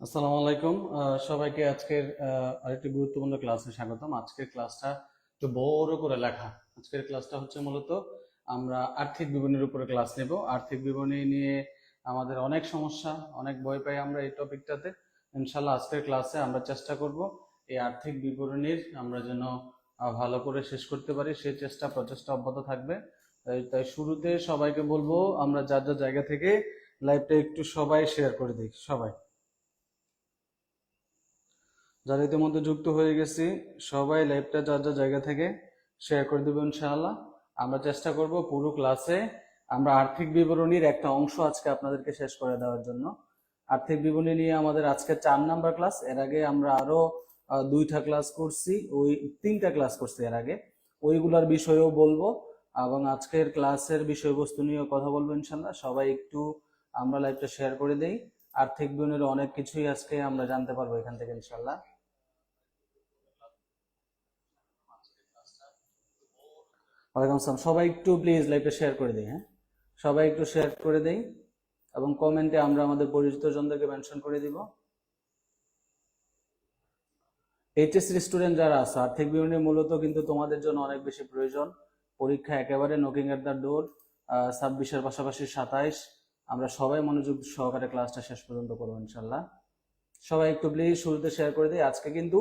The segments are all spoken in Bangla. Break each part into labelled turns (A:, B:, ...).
A: আসসালামু আলাইকুম। সবাইকে আজকের আরেকটি গুরুত্বপূর্ণ ক্লাসে স্বাগতম। আজকের ক্লাসটা একটু বড় করে লেখা। আজকের ক্লাসটা হচ্ছে মূলত আমরা আর্থিক বিবরণীর উপরে ক্লাস নেব। আর্থিক বিবরণী নিয়ে আমাদের অনেক সমস্যা, অনেক ভয় পাই আমরা এই টপিকটাতে। ইনশাল্লাহ আজকের ক্লাসে আমরা চেষ্টা করব এই আর্থিক বিবরণীর আমরা যেন ভালো করে শেষ করতে পারি, সেই প্রচেষ্টা অব্যাহত থাকবে। তাই শুরুতে সবাইকে বলবো আমরা যার যার জায়গা থেকে লাইভটা একটু সবাই শেয়ার করে দিই। সবাই যারা ইতিমধ্যে যুক্ত হয়ে গেছি সবাই লাইভটা যার যার জায়গা থেকে শেয়ার করে দেবো ইনশাআল্লাহ। আমরা চেষ্টা করব পুরো ক্লাসে আমরা আর্থিক বিবরণীর একটা অংশ আজকে আপনাদেরকে শেষ করে দেওয়ার জন্য। আর্থিক বিবরণী নিয়ে আমাদের আজকে 4 নাম্বার ক্লাস। এর আগে আমরা আরো 2টা ক্লাস করছি, 3টা ক্লাস করছি এর আগে। ওইগুলার বিষয়েও বলবো এবং আজকের ক্লাসের বিষয়বস্তু নিয়ে কথা বলবো ইনশাআল্লাহ। সবাই একটু আমরা লাইভটা শেয়ার করে দেই। আর্থিক বিবরণীর অনেক কিছুই আজকে আমরা জানতে পারবো এখান থেকে ইনশাআল্লাহ। ওয়ালাইকুম আসসালাম। সবাই একটু প্লিজ লাইভটা শেয়ার করে দিই। হ্যাঁ, সবাই একটু শেয়ার করে দেই এবং কমেন্টে আমরা আমাদের পরিচিত জনদেরকে মেনশন করে দিব। এইচএসসি স্টুডেন্ট যারা আছে, আর্থিক বিবরণী মূলত কিন্তু তোমাদের জন্য অনেক বেশি প্রয়োজন। পরীক্ষা একেবারে নকিং এট দ্য ডোর। 26-এর পাশাপাশি 27 আমরা সবাই মনোযোগ সহকারে ক্লাসটা শেষ পর্যন্ত করবো ইনশাল্লাহ। সবাই একটু প্লিজ শুরুতে শেয়ার করে দিই। আজকে কিন্তু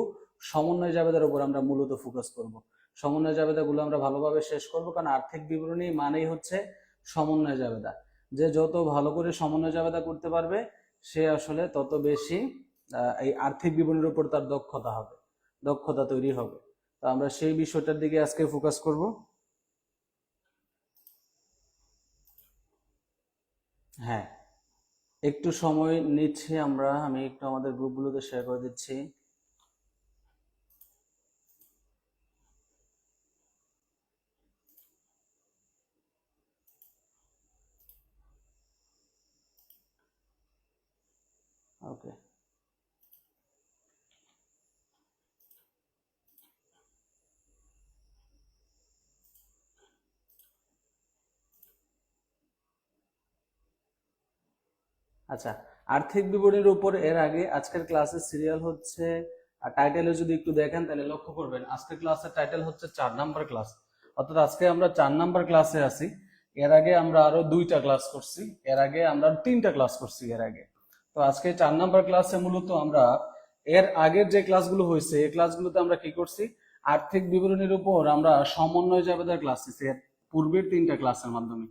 A: সমন্বয় জাবেদার উপর আমরা মূলত ফোকাস করব। সমন্বয় জাবেদাগুলো আমরা ভালোভাবে শেষ করব, কারণ আর্থিক বিবরণী মানেই হচ্ছে সমন্বয় জাবেদা। যে যত ভালো করে সমন্বয় জাবেদা করতে পারবে সে আসলে তত বেশি এই আর্থিক বিবরণীর উপর তার দক্ষতা তৈরি হবে। তো আমরা সেই বিষয়টার দিকে আজকে ফোকাস করব। হ্যাঁ, একটু সময় নিচ্ছি আমি একটু আমাদের গ্রুপগুলোতে শেয়ার করে দিচ্ছি। ওকে, আচ্ছা। আর্থিক বিবরণীর উপর এর আগে আজকের ক্লাসের সিরিয়াল হচ্ছে, টাইটেলে যদি একটু দেখেন তাহলে লক্ষ্য করবেন আজকের ক্লাসের টাইটেল হচ্ছে 4 নাম্বার ক্লাস। অর্থাৎ আজকে আমরা 4 নাম্বার ক্লাসে আছি। এর আগে আমরা আরো 2টা ক্লাস করছি, এর আগে আমরা 3টা ক্লাস করছি এর আগে। তো আজকে 4 নাম্বার ক্লাসে মূলত আমরা এর আগের যে ক্লাসগুলো হয়েছে এই ক্লাসগুলোতে আমরা কি করছি, আর্থিক বিবরণীর উপর আমরা সমন্বয় জাবেদার ক্লাস দিচ্ছি এর পূর্বের 3টা ক্লাসের মাধ্যমে।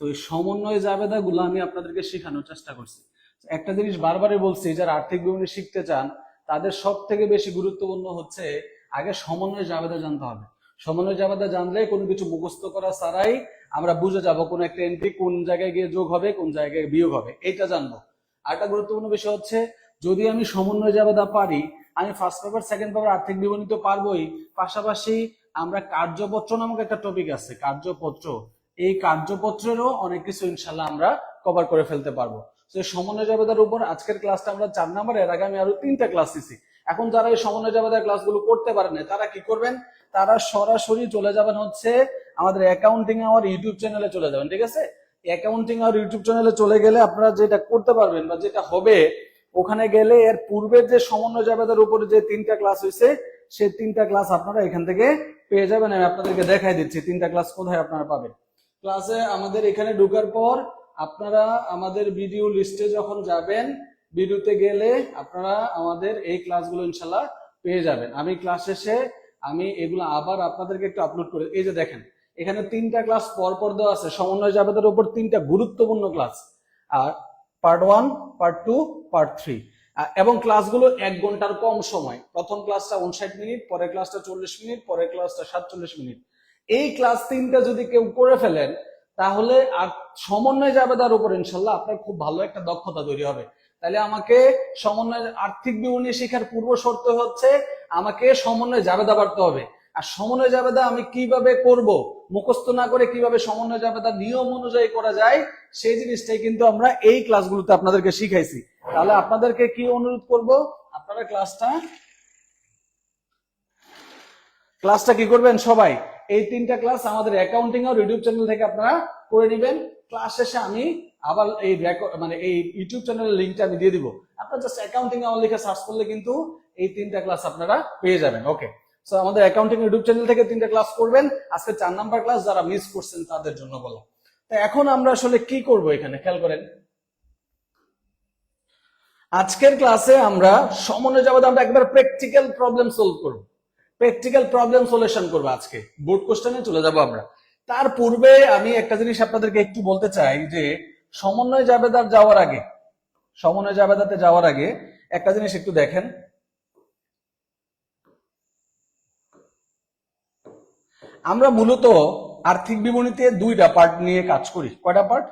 A: তো এই সমন্বয় জাবেদা গুলো আমি আপনাদেরকে শেখানোর চেষ্টা করছি। একটা জিনিস বারবারই বলছি, যারা আর্থিক বিবরণী শিখতে চান তাদের সব থেকে বেশি গুরুত্বপূর্ণ হচ্ছে আগে সমন্বয় জাবেদা জানতে হবে। সমন্বয় জাবেদা জানলে কোনো কিছু মুখস্থ করা ছাড়াই আমরা বুঝে যাব কোন একটা এন্ট্রি কোন জায়গায় গিয়ে যোগ হবে, কোন জায়গায় বিয়োগ হবে, এটা জানবো। আরেকটা গুরুত্বপূর্ণ বিষয় হচ্ছে, যদি আমি সমন্বয় জাবেদা পারি, আমি ফার্স্ট পেপার সেকেন্ড পেপার আর্থিক বিবরণী তো পারবোই, পাশাপাশি আমরা কার্যপত্র নামক একটা টপিক আছে, কার্যপত্র, এই কার্যপত্রেরও অনেক কিছু ইনশাল্লাহ আমরা কভার করে ফেলতে পারবো। তো সমন্বয় জাবেদার উপর আজকের ক্লাসটা আমরা 4 নাম্বার, এর আগে আমি আরো 3টা ক্লাস দিছি। এখন যারা এই সমন্বয় জাবেদার ক্লাসগুলো করতে পারেন না তারা কি করবেন, তারা সরাসরি চলে যাবেন হচ্ছে আমাদের অ্যাকাউন্টিং আওয়ার ইউটিউব চ্যানেলে চলে যাবেন। ঠিক আছে, অ্যাকাউন্টিং আওয়ার ইউটিউব চ্যানেলে চলে গেলে আপনারা যেটা করতে পারবেন বা যেটা হবে, ওখানে গেলে এর পূর্বের যে সমন্বয় জাবেদার উপরে যে 3টা ক্লাস হয়েছে সেই 3টা ক্লাস আপনারা এখান থেকে পেয়ে যাবেন। আমি আপনাদেরকে দেখাই দিচ্ছি 3টা ক্লাস কোথায় আপনারা পাবেন। ক্লাসে আমাদের এখানে ঢোকার পর আপনারা আমাদের ভিডিও লিস্টে যখন যাবেন, ভিডিওতে গেলে আপনারা আমাদের এই ক্লাসগুলো ইনশাল্লাহ পেয়ে যাবেন। আমি ক্লাস শেষে আমি এগুলো আবার আপনাদেরকে একটু আপলোড করে, এই যে দেখেন এখানে 3টা ক্লাস পর পর দেওয়া আছে সমন্বয় জাবেদার উপর, 3টা গুরুত্বপূর্ণ ক্লাস। আর পার্ট 1, পার্ট 2, পার্ট 3, এবং ক্লাসগুলো 1 ঘন্টার কম সময়। প্রথম ক্লাসটা 59 মিনিট, পরের ক্লাসটা 40 মিনিট, পরের ক্লাসটা 47 মিনিট। এই ক্লাস 3টা যদি কেউ করে ফেলেন তাহলে আর সমন্বয় জাবেদার উপর ইনশাল্লাহ আপনার খুব ভালো একটা দক্ষতা তৈরি হবে। তাহলে আমাকে সমন্বয় আর্থিক বিবরণী শেখার পূর্ব শর্ত হচ্ছে আমাকে সমন্বয় জাবেদা পারতে হবে। আর সমন্বয় জাবেদা আমি কিভাবে করব, মুখস্থ না করে কিভাবে সমন্বয় জাবেদা নিয়ম অনুযায়ী করা যায়, সেই জিনিসটাই কিন্তু আমরা এই ক্লাসগুলোতে আপনাদেরকে শিখাইছি। তাহলে আপনাদেরকে কি অনুরোধ করব, আপনারা ক্লাসটা কি করবেন, সবাই এই 3টা ক্লাস আমাদের অ্যাকাউন্টিং আর ইউটিউব চ্যানেল থেকে আপনারা করে নেবেন। ক্লাস শেষে আমি আবার এই মানে এই ইউটিউব চ্যানেলের লিঙ্কটা আমি দিয়ে দিব, আপনারা জাস্ট অ্যাকাউন্টিং আমার লিখে সার্চ করলে কিন্তু এই 3টা ক্লাস আপনারা পেয়ে যাবেন। ওকে, সো আমাদের অ্যাকাউন্টিং ইউটিউব চ্যানেল থেকে 3টা ক্লাস করবেন। আজকে 4 নাম্বার ক্লাস, যারা মিস করছেন তাদের জন্য বলা। তো এখন আমরা আসলে কি করব এখানে খেয়াল করেন। আজকের ক্লাসে আমরা সমন্বয় যাবত আমরা একবার প্র্যাকটিক্যাল প্রবলেম সলভ করব, প্র্যাকটিক্যাল প্রবলেম সলিউশন করব। আজকে বোর্ড কোশ্চেনে চলে যাব আমরা। তার পূর্বে আমি একটা জিনিস আপনাদেরকে একটু বলতে চাই যে সমন্বয় জাবেদার যাওয়ার আগে, সমন্বয় জাবেদাতে যাওয়ার আগে একটা জিনিস একটু দেখেন। আমরা মূলত আর্থিক বিবরণীতে 2টা পার্ট নিয়ে কাজ করি। কয়টা পার্ট?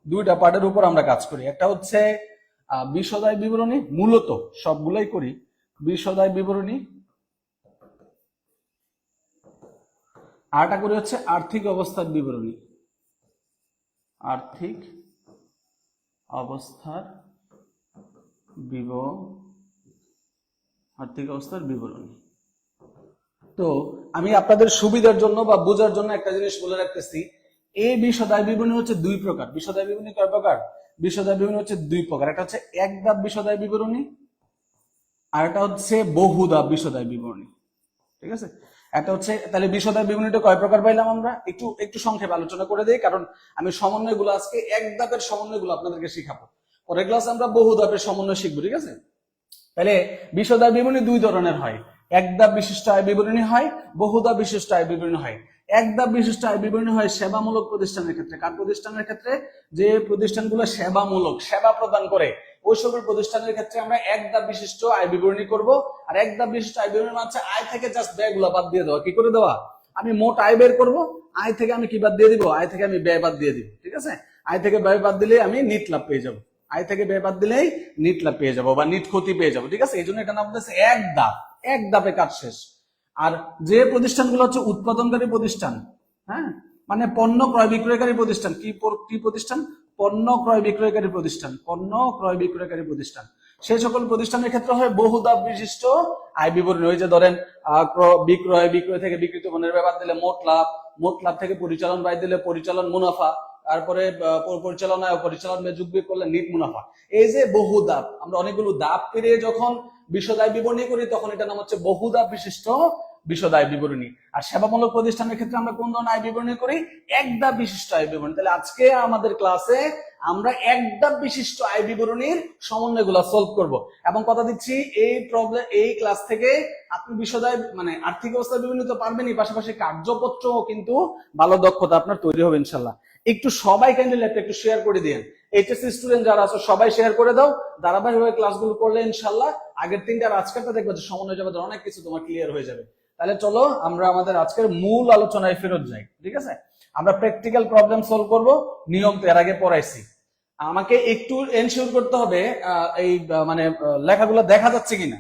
A: 2টা পার্টের উপর আমরা কাজ করি। একটা হচ্ছে বিশদায় বিবরণী, মূলত সবগুলাই করি বিশদায় বিবরণী, আরটা করি হচ্ছে আর্থিক অবস্থার বিবরণী, আর্থিক অবস্থার আর্থিক অবস্থার বিবরণী। তো আমি আপনাদের সুবিধার জন্য বা বোঝার জন্য একটা জিনিস বলে রাখতেছি, এই বিশদায় বিবরণী হচ্ছে 2 প্রকার। বিশদায় বিবরণী কয় প্রকার? বিশদায় বিবরণী হচ্ছে 2 প্রকার। একটা হচ্ছে এক ধাপ বিশদায় বিবরণী, আর একটা হচ্ছে বহু ধাপ বিশদায় বিবরণী। ঠিক আছে, একটা হচ্ছে তাহলে বিশদায় বিবরণীটা কয় প্রকার পাইলাম আমরা একটু একটু সংক্ষেপে আলোচনা করে দেই, কারণ আমি সমন্বয়গুলো আজকে এক ধাপের সমন্বয়গুলো আপনাদেরকে শিখাবো, পরের ক্লাসে আমরা বহু ধাপের সমন্বয় শিখবো। ঠিক আছে, তাহলে বিশদায় বিবরণী 2 ধরনের হয়, এক ধাপ বিশিষ্ট আয় বিবরণী হয়, বহু ধাপ বিশিষ্ট আয় বিবরণী হয়। এক ধাপ বিশিষ্ট আয় বিবরণী হয় সেবামূলক প্রতিষ্ঠানের ক্ষেত্রে। কার প্রতিষ্ঠানের ক্ষেত্রে? যে প্রতিষ্ঠানগুলো সেবামূলক, সেবা প্রদান করে, ওই সকল প্রতিষ্ঠানের ক্ষেত্রে আমরা এক ধাপ বিশিষ্ট আয় বিবরণী করব। আর এক ধাপ বিশিষ্ট আয় বিবরণী মানে আয় থেকে জাস্ট ব্যয়গুলো বাদ দিয়ে দেওয়া। কি করে দেওয়া? আমি মোট আয় বের করব, আয় থেকে আমি কি বাদ দিয়ে দিব? আয় থেকে আমি ব্যয় বাদ দিয়ে দিব। ঠিক আছে, আয় থেকে ব্যয় বাদ দিলে আমি নিট লাভ পেয়ে যাব, আয় থেকে ব্যয় বাদ দিলেই নিট লাভ পেয়ে যাবো বা নিট ক্ষতি পেয়ে যাবো। ঠিক আছে, এই জন্য এটা নাম হচ্ছে এক ধাপ, এক ধাপে কাজ শেষ। আর যে প্রতিষ্ঠানগুলো হচ্ছে উৎপাদনকারী প্রতিষ্ঠান, হ্যাঁ, মানে পণ্য ক্রয় বিক্রয়কারী প্রতিষ্ঠান, কি প্রতিষ্ঠান? পণ্য ক্রয় বিক্রয়কারী প্রতিষ্ঠান, পণ্য ক্রয় বিক্রয়কারী প্রতিষ্ঠান। সেই সকল প্রতিষ্ঠানের ক্ষেত্রে হয় বহু ধাপ বিশিষ্ট আয় বিবরণী। ওই যে ধরেন বিক্রয়, বিক্রয় থেকে বিক্রিত পণ্যের ব্যাপার দিলে মোট লাভ, মোট লাভ থেকে পরিচালন ব্যয় দিলে পরিচালন মুনাফা, তারপরে পরিচালনা ও পরিচালন যোগ বিয়োগ করলে নিট মুনাফা। এই যে বহু ধাপ, আমরা অনেকগুলো ধাপ পেরিয়ে যখন বিশদায় বিবরণী করি তখন এটা নাম হচ্ছে বহু ধাপ বিশিষ্ট বিশদায় বিবরণী। আর সেবামূলক প্রতিষ্ঠানের ক্ষেত্রে আমরা কোন ধরনের আয় বিবরণী করি? এক ধাপ বিশিষ্ট আয় বিবরণী। তাহলে আজকে আমাদের ক্লাসে আমরা এক ধাপ বিশিষ্ট আয় বিবরণীর সমন্বয়গুলো সলভ করব। এবং কথা দিচ্ছি এই প্রবলেম, এই ক্লাস থেকে আপনি বিশদায় মানে আর্থিক অবস্থা বিবরণী তো পারবেনই, পাশাপাশি কার্যপত্রও কিন্তু ভালো দক্ষতা আপনার তৈরি হবে ইনশাল্লাহ। একটু সবাই কাইন্ডলি ল্যাপটপ একটু শেয়ার করে দিন, এইচএসসি স্টুডেন্ট যারা আছে সবাই শেয়ার করে দাও। ধারাবাহিকভাবে ক্লাসগুলো করলে ইনশাল্লাহ আগের 3টার আজকেরটা দেখবে যে সমন্বয় যাবে, অনেক কিছু তোমার ক্লিয়ার হয়ে যাবে। তাহলে চলো আমরা আমাদের আজকের মূল আলোচনায় ফেরত যাই। ঠিক আছে, আমরা প্র্যাকটিক্যাল প্রবলেম সলভ করব। নিয়ম তো এর আগে পড়াইছি, আমাকে একটু এনশিওর করতে হবে এই মানে লেখাগুলো দেখা যাচ্ছে কিনা।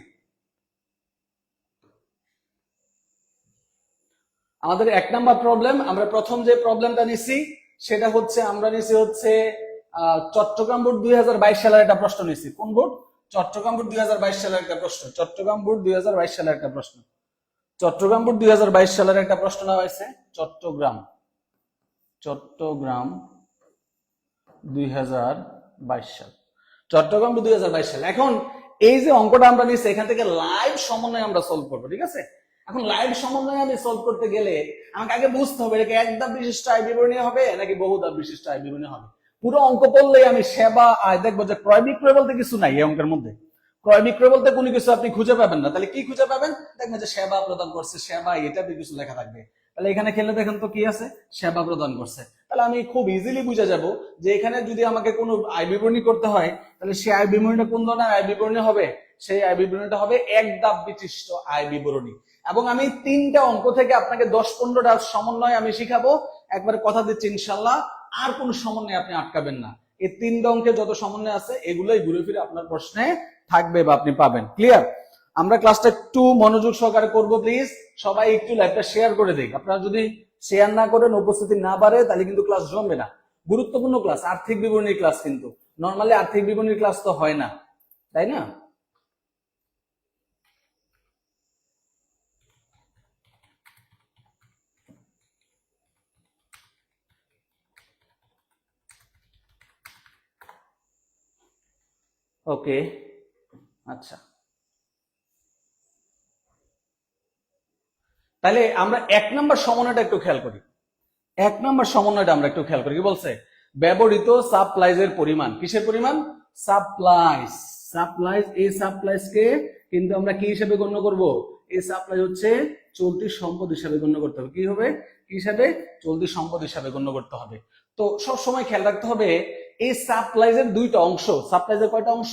A: আমাদের 1 নাম্বার প্রবলেম, আমরা প্রথম যে প্রবলেমটা নিছি সেটা হচ্ছে আমরা নিছি হচ্ছে চট্টগ্রাম বোর্ড 2022 সালের একটা প্রশ্ন নিছি। কোন বোর্ড? চট্টগ্রাম বোর্ড 2022 সালের একটা প্রশ্ন, চট্টগ্রাম বোর্ড 2022 সালের একটা প্রশ্ন, চট্টগ্রাম বোর্ড 2022 সালের একটা প্রশ্ন নেওয়া হয়েছে। চট্টগ্রাম 2022 সাল, চট্টগ্রাম 2022 সাল। এখন এই যে অঙ্কটা আমরা নিচ্ছি এখান থেকে লাইভ সমন্বয় আমরা সলভ করবো। ঠিক আছে, এখন লাইভ সমন্বয় আমি সলভ করতে গেলে আমাকে আগে বুঝতে হবে এটা এক ধাপ বিশিষ্ট আয় বিবরণী হবে নাকি বহু ধাপ বিশিষ্ট আয় বিবরণী হবে। পুরো অঙ্ক পড়লেই আমি সেবা আয় দেখবো যে ক্রয় বিক্রয় বলতে কিছু নাই এই অঙ্কের মধ্যে, ক্রয় বিক্রয় বলতে কোনো কিছু আপনি খুঁজে পাবেন না। তাহলে কি খুঁজে পাবেন? দেখবেন যে সেবা প্রদান করছে, সেবা এটা কিছু লেখা থাকবে। তাহলে এখানে খেলে দেখেন তো কি আছে, সেবা প্রদান করছে। তাহলে আমি খুব ইজিলি বুঝে যাব যে এখানে যদি আমাকে কোনো আয় বিবরণী করতে হয় তাহলে সেই আয় বিবরণীটা কোন ধরনের আয় বিবরণী হবে? সেই আয় বিবরণীটা হবে এক ধাপ বিশিষ্ট আয় বিবরণী। এবং আমি 3টা অঙ্ক থেকে আপনাকে 10-15টা সমন্বয় আমি শিখাবো, একবার কথা দিচ্ছি ইনশাল্লাহ আর কোন সমন্বয় আপনি আটকাবেন না। এই 3টা অঙ্কে যত সমন্বয় আছে এগুলোই ঘুরে ফিরে আপনার প্রশ্নে থাকবে বা আপনি পাবেন। ক্লিয়ার? আমরা ক্লাসটা একটু মনোযোগ সহকারে করব প্লিজ। সবাই একটু লাইভটা শেয়ার করে দিন। আপনারা যদি শেয়ার না করেন, উপস্থিতি না বাড়ে, তাহলে কিন্তু ক্লাস জমবে না। গুরুত্বপূর্ণ ক্লাস, আর্থিক বিবরণীর ক্লাস, কিন্তু নরমালি আর্থিক বিবরণীর ক্লাস তো হয় না, তাই না? ওকে, আচ্ছা, তাহলে আমরা 1 নম্বর সমন্বয়টা একটু খেয়াল করি। 1 নম্বর সমন্বয়টা আমরা একটু খেয়াল করি। কি বলছে? ব্যবহৃত সাপ্লাইজের পরিমাণ। কিসের পরিমাণ? সাপ্লাইজ। সাপ্লাইজ, এই সাপ্লাইজ কে কিন্তু আমরা কি হিসেবে গণ্য করব? এই সাপ্লাই হচ্ছে চলতি সম্পদ হিসেবে গণ্য করতে হবে। কি হবে? কি হিসাবে? চলতি সম্পদ হিসেবে গণ্য করতে হবে। তো সব সময় খেয়াল রাখতে হবে এই সাপ্লাইজের দুইটা অংশ। সাপ্লাইজের কয়টা অংশ?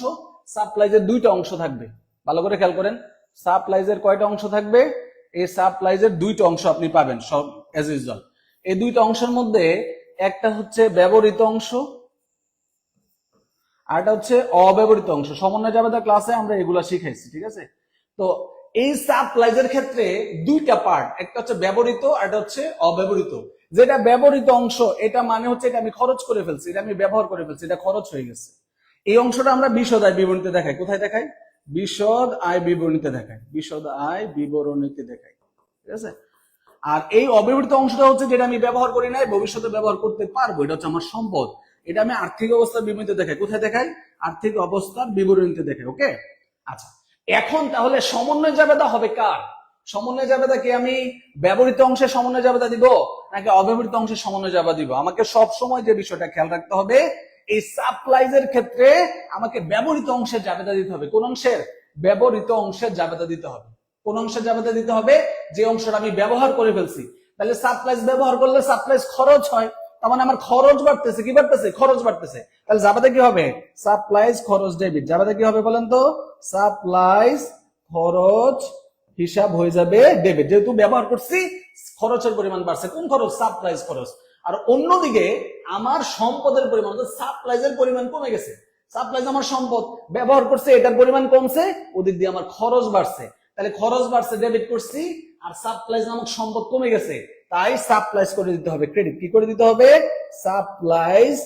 A: সাপ্লাইজের দুইটা অংশ থাকবে। ভালো করে খেয়াল করেন, সাপ্লাইজের কয়টা অংশ থাকবে? এই সাপ্লাইজের দুইটা অংশ আপনি পাবেন সব এজ ইউজুয়াল। এই দুইটা অংশের মধ্যে একটা হচ্ছে ব্যবহৃত অংশ, আর একটা হচ্ছে অব্যবহৃত অংশ। সমন্বয় জাবেদা ক্লাসে আমরা এগুলা শিখাইছি, ঠিক আছে? তো এই সাপ্লাইজের ক্ষেত্রে দুইটা পার্ট, একটা হচ্ছে ব্যবহৃত আর একটা হচ্ছে অব্যবহৃত। যেটা ব্যবহৃত অংশ, এটা মানে হচ্ছে এটা আমি খরচ করে ফেলছি, এটা আমি ব্যবহার করে ফেলছি, এটা খরচ হয়ে গেছে। এই অংশটা আমরা বিশদ আয় বিবরণীতে দেখাই। কোথায় দেখাই? বিশদ আয় বিবরণীতে দেখাই। বিশদ আয় বিবরণীতে দেখাই, ঠিক আছে? আর এই অব্যবহৃত অংশটা হচ্ছে যেটা আমি ব্যবহার করি নাই, ভবিষ্যতে ব্যবহার করতে পারবো, এটা হচ্ছে আমার সম্পদ। এটা আমি আর্থিক অবস্থার বিবরণীতে দেখাই। কোথায় দেখাই? আর্থিক অবস্থার বিবরণীতে দেখাই। ওকে, আচ্ছা, এখন তাহলে সমন্বয় জাবেদা হবে কার? সমন্বয় জাবেদা কি আমি ব্যবহৃত অংশে সমন্বয় জাবেদা দিব নাকি অব্যবহৃত অংশে সমন্বয় জাবেদা দিব? আমাকে সব সময় যে বিষয়টা খেয়াল রাখতে হবে, এই সাপ্লাইজের ক্ষেত্রে আমাকে ব্যবহৃত অংশের জাবেদা দিতে হবে। কোন অংশের? ব্যবহৃত অংশের জাবেদা দিতে হবে। কোন অংশের জাবেদা দিতে হবে? যে অংশটা আমি ব্যবহার করে ফেলছি। তাহলে সাপ্লাইজ ব্যবহার করলে সাপ্লাইজ খরচ হয়, তার মানে আমার খরচ বাড়তেছে। কি বাড়তেছে? খরচ বাড়তেছে। তাহলে জাবেদা কি হবে? সাপ্লাইজ খরচ ডেবিট। জাবেদা কি হবে বলেন তো? সাপ্লাইজ খরচ হিসাব হয়ে যাবে ডেবিট। যেহেতু ব্যবহার করছি, খরচের পরিমাণ বাড়ছে। কোন খরচ? সাপ্লাইজ খরচ। আর অন্যদিকে আমার সম্পদের পরিমাণ, সাপ্লাইজের পরিমাণ কমে গেছে। সাপ্লাইজ আমার সম্পদ, ব্যবহার করছে, এটার পরিমাণ কমছে, ওদিক দিয়ে আমার খরচ বাড়ছে। তাহলে খরচ বাড়ছে, ডেবিট করছি, আর সাপ্লাইজ নামক সম্পদ কমে গেছে, তাই সাপ্লাইজ করে দিতে হবে ক্রেডিট। কি করে দিতে হবে? সাপ্লাইজ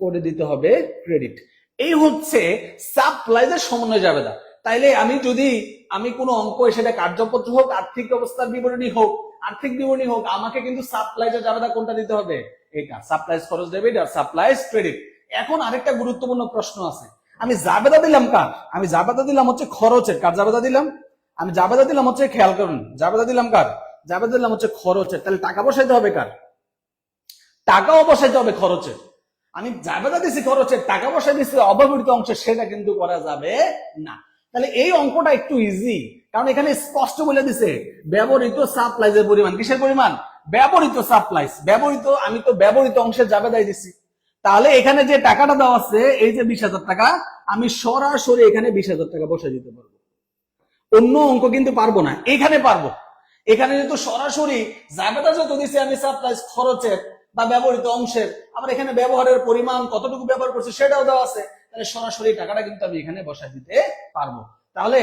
A: করে দিতে হবে ক্রেডিট। এই হচ্ছে সাপ্লাইজের সমন্বয় জাবেদা। তাইলে আমি কোনো অঙ্ক, সেটা কার্যপত্র হোক, আর্থিক অবস্থার বিবরণী হোক, আর্থিক বিবরণী হোক, আমাকে কিন্তু সাপ্লাইজের জাবেদা কোনটা দিতে হবে? এটা, সাপ্লাইজ খরচ ডেবিট আর সাপ্লাইজ ক্রেডিট। এখন আরেকটা গুরুত্বপূর্ণ প্রশ্ন আছে, আমি জাবেদা দিলাম কার? আমি জাবেদা দিলাম হচ্ছে খরচের। কার জাবেদা দিলাম? আমি জাবেদা দিলাম হচ্ছে, খেয়াল করুন, জাবেদা দিলাম কার? জাবেদা দিলাম হচ্ছে খরচের। তাহলে টাকা বসাইতে হবে কার? টাকাও বসাইতে হবে খরচের। আমি জাবেদা দিছি খরচের, টাকা বসাই দিছি অব্যবহৃত অংশে, সেটা কিন্তু করা যাবে না। তাহলে এই অঙ্কটা একটু ইজি, কারণ এখানে স্পষ্ট বলে দিছে ব্যবহৃত সাপ্লাইজের পরিমাণ। কিসের পরিমাণ? ব্যবহৃত সাপ্লাইজ। আমি তো ব্যবহৃত অংশের জাবেদাই দিছি। তাহলে এখানে যে টাকাটা দেওয়া আছে, এই যে 20,000 টাকা, আমি সরাসরি এখানে 20,000 টাকা বসাই দিতে পারবো। অন্য অঙ্ক কিন্তু পারবো না, এখানে পারবো। এখানে যেহেতু সরাসরি জাবেদা যত দিছি আমি সাপ্লাইজ খরচের বা ব্যবহৃত অংশের, আবার এখানে ব্যবহারের পরিমাণ কতটুকু ব্যবহার করছি সেটাও দেওয়া আছে, তাহলে সরাসরি টাকাটা কিন্তু আমি এখানে বসাই দিতে পারবো। তাহলে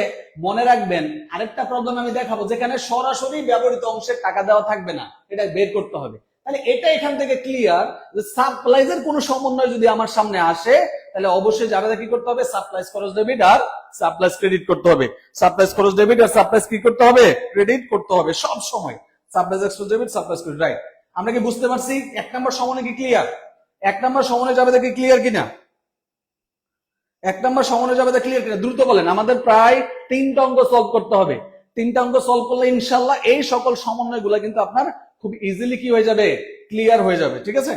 A: মনে রাখবেন, আরেকটা প্রবলেম আমি দেখাবো যেখানে সরাসরি ব্যবহৃত অংশের টাকা দেওয়া থাকবে না, এটা বের করতে হবে। তাহলে এটা এখান থেকে ক্লিয়ার যে সাপ্লাইজের কোন সমন্বয় যদি আমার সামনে আসে, তাহলে অবশ্যই জাবেদা কি করতে হবে? সাপ্লাইজ খরচ ডেবিট আর সাপ্লাইজ ক্রেডিট করতে হবে। সাপ্লাইজ খরচ ডেবিট আর সাপ্লাইজ কি করতে হবে? ক্রেডিট করতে হবে সব সময়। সাপ্লাইজ খরচ ডেবিট, সাপ্লাইজ ক্রেডিট, রাইট। আমরা কি বুঝতে পারছি 1 নম্বর সমন্বয় কি ক্লিয়ার? 1 নম্বর সমন্বয় জাবেদা কি ক্লিয়ার কিনা? 1 নম্বর সমন্বয় জাবেদা ক্লিয়ার কিনা? দ্রুত বলেন। আমাদের প্রায় 3টা অঙ্ক সলভ করতে হবে। 3টা অঙ্ক সলভ করলে ইনশাআল্লাহ এই সকল সমন্বয়গুলো কিন্তু আপনার খুব ইজিলি কি হয়ে যাবে? ক্লিয়ার হয়ে যাবে, ঠিক আছে?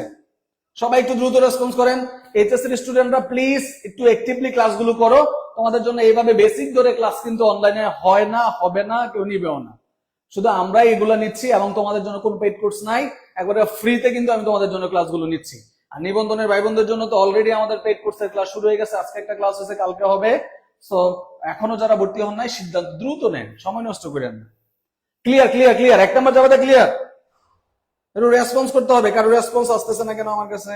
A: সবাই একটু দ্রুত রেসপন্স করেন। এইচএসসি স্টুডেন্টরা প্লিজ একটু অ্যাক্টিভলি ক্লাসগুলো করো। তোমাদের জন্য এইভাবে বেসিক ধরে ক্লাস কিন্তু অনলাইনে হয় না, হবে না, কেউ নিবেও না। শুধু আমরাই এগুলো নিচ্ছি এবং তোমাদের জন্য কোনো পেইড কোর্স নাই, একবারে ফ্রিতে কিন্তু আমি তোমাদের জন্য ক্লাসগুলো নিচ্ছি। আর নিবন্ধনের ভাই বোনদের জন্য তো অলরেডি আমাদের পেইড কোর্সের ক্লাস শুরু হয়ে গেছে। আজকে একটা ক্লাস হয়েছে, কালকে হবে। সো এখনো যারা ভর্তি হন নাই, সিদ্ধান্ত দ্রুত নেন, সময় নষ্ট করেন না। ক্লিয়ার ক্লিয়ার ক্লিয়ার 1 নম্বর জাবেদা ক্লিয়ার? একটু রেসপন্স করতে হবে। কারো রেসপন্স আসতেছে না কেন আমার কাছে?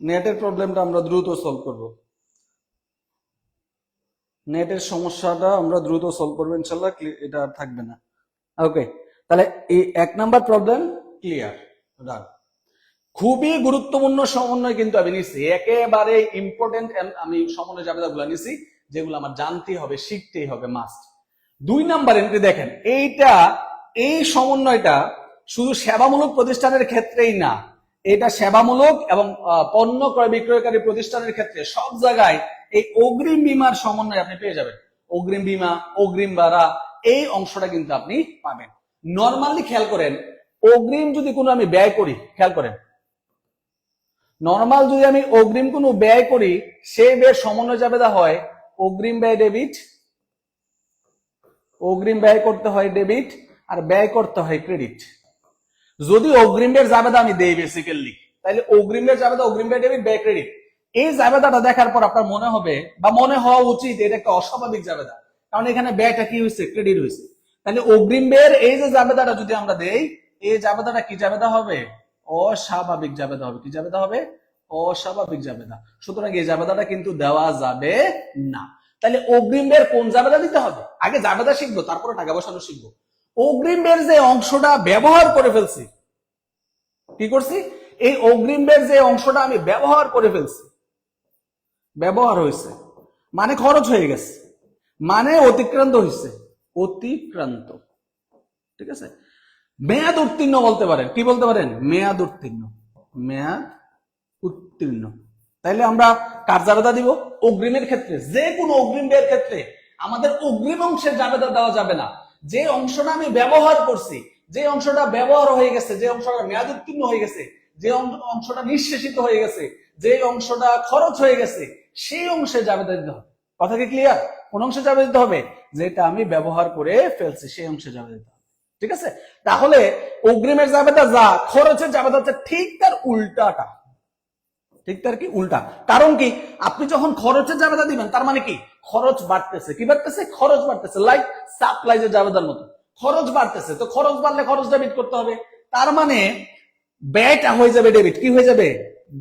A: নেটের প্রবলেমটা আমরা দ্রুত সলভ করব। নেটের সমস্যাটা আমরা দ্রুত সলভ করবো ইনশাল্লাহ, এটা আর থাকবে না। ওকে, তাহলে এই 1 নাম্বার প্রবলেম ক্লিয়ার, ডান। খুবই গুরুত্বপূর্ণ সমন্বয় কিন্তু আমি নিছি, একেবারে ইম্পর্টেন্ট আমি সমন্বয় জাবেদাগুলো নিছি, যেগুলো আমার জানতেই হবে, শিখতেই হবে, মাস্ট। 2 নাম্বার এন্ট্রি দেখেন, এই সমন্বয়টা শুধু সেবামূলক প্রতিষ্ঠানের ক্ষেত্রেই না, এটা সেবামূলক এবং পণ্য ক্রয় বিক্রয়কারী প্রতিষ্ঠানের ক্ষেত্রে সব জায়গায় এই অগ্রিম বীমার সমন্বয় আপনি পেয়ে যাবেন। অগ্রিম বীমা, অগ্রিম ভাড়া, এই অংশটা কিন্তু আপনি পাবেন। নরমালি খেয়াল করেন, অগ্রিম যদি কোনো আমি ব্যয় করি, খেয়াল করেন, নরমাল যদি আমি অগ্রিম কোনো ব্যয় করি, সেই ব্যয়ের সমন্বয় জাবেদা হয় অগ্রিম ব্যয় ডেবিট, অগ্রিম ব্যয় করতে হয় ডেবিট, আর ব্যয় করতে হয় ক্রেডিট। যদি অগ্রিম ব্যয়ের জাবেদা আমি দেই বেসিক্যালি, তাহলে অগ্রিম ব্যয়ের জাবেদা অগ্রিম ব্যয় ডেবিট, ব্যয় ক্রেডিট। এই জাবেদাটা দেখার পর আপনার মনে হবে বা মনে হওয়া উচিত এটা একটা অস্বাভাবিক জাবেদা, কারণ এখানে ব্যয়টা কি হয়েছে, ক্রেডিট হয়েছে। তাহলে অগ্রিম ব্যয়ের এই যে জাবেদাটা যদি আমরা দেই, এই জাবেদাটা কি জাবেদা হবে, অস্বাভাবিক জাবেদা হবে। কি জাবেদা হবে, অস্বাভাবিক জাবেদা। সুতরাং এই জাবেদাটা কিন্তু দেওয়া যাবে না। তাহলে অগ্রিম ব্যয়ের কোন জাবেদা দিতে হবে, আগে জাবেদা শিখবো, তারপরে টাকা বসানো শিখবো। অগ্রিম ব্যয়ের যে অংশটা ব্যবহার করে ফেলছি, কি করছি, এই অগ্রিম ব্যয়ের যে অংশটা আমি ব্যবহার করে ফেলছি, ব্যবহার হয়েছে মানে খরচ হয়ে গেছে, মানে অতিক্রান্ত হয়েছে, অতিক্রান্ত, ঠিক আছে। মেয়াদ উত্তীর্ণ বলতে পারেন, কি বলতে পারেন, মেয়াদ উত্তীর্ণ, মেয়াদ উত্তীর্ণ। তাইলে আমরা কার জাবেদা দিব, অগ্রিমের ক্ষেত্রে, যে কোনো অগ্রিম ব্যয়ের ক্ষেত্রে আমাদের অগ্রিম অংশের জাবেদা দেওয়া যাবে না। যে অংশটা আমি ব্যবহার করছি, যে অংশটা ব্যবহার হয়ে গেছে, যে অংশটা মেয়াদ উত্তীর্ণ হয়ে গেছে, যে অংশটা নিঃশেষিত হয়ে গেছে, যে অংশটা খরচ হয়ে গেছে, সেই অংশে জাবেদা দিতে হবে। কথা কি ক্লিয়ার? কোন অংশে জাবেদা দিতে হবে, যেটা আমি ব্যবহার করে ফেলছি সেই অংশে জাবেদা দিতে হবে, ঠিক আছে। তাহলে অগ্রিমের জাবেদা যা, খরচের জাবেদা হচ্ছে ঠিক তার উল্টাটা, ঠিক তার কি উল্টা। কারণ কি, আপনি যখন খরচের জাবেদা দিবেন, তার মানে কি, খরচ বাড়তেছে। কি বাড়তেছে, খরচ বাড়তেছে, লাইক সাপ্লাইজের জাবেদার মতো খরচ বাড়তেছে। তো খরচ বাড়লে খরচ ডেবিট করতে হবে, তার মানে ব্যয়টা হয়ে যাবে ডেবিট। কি হয়ে যাবে,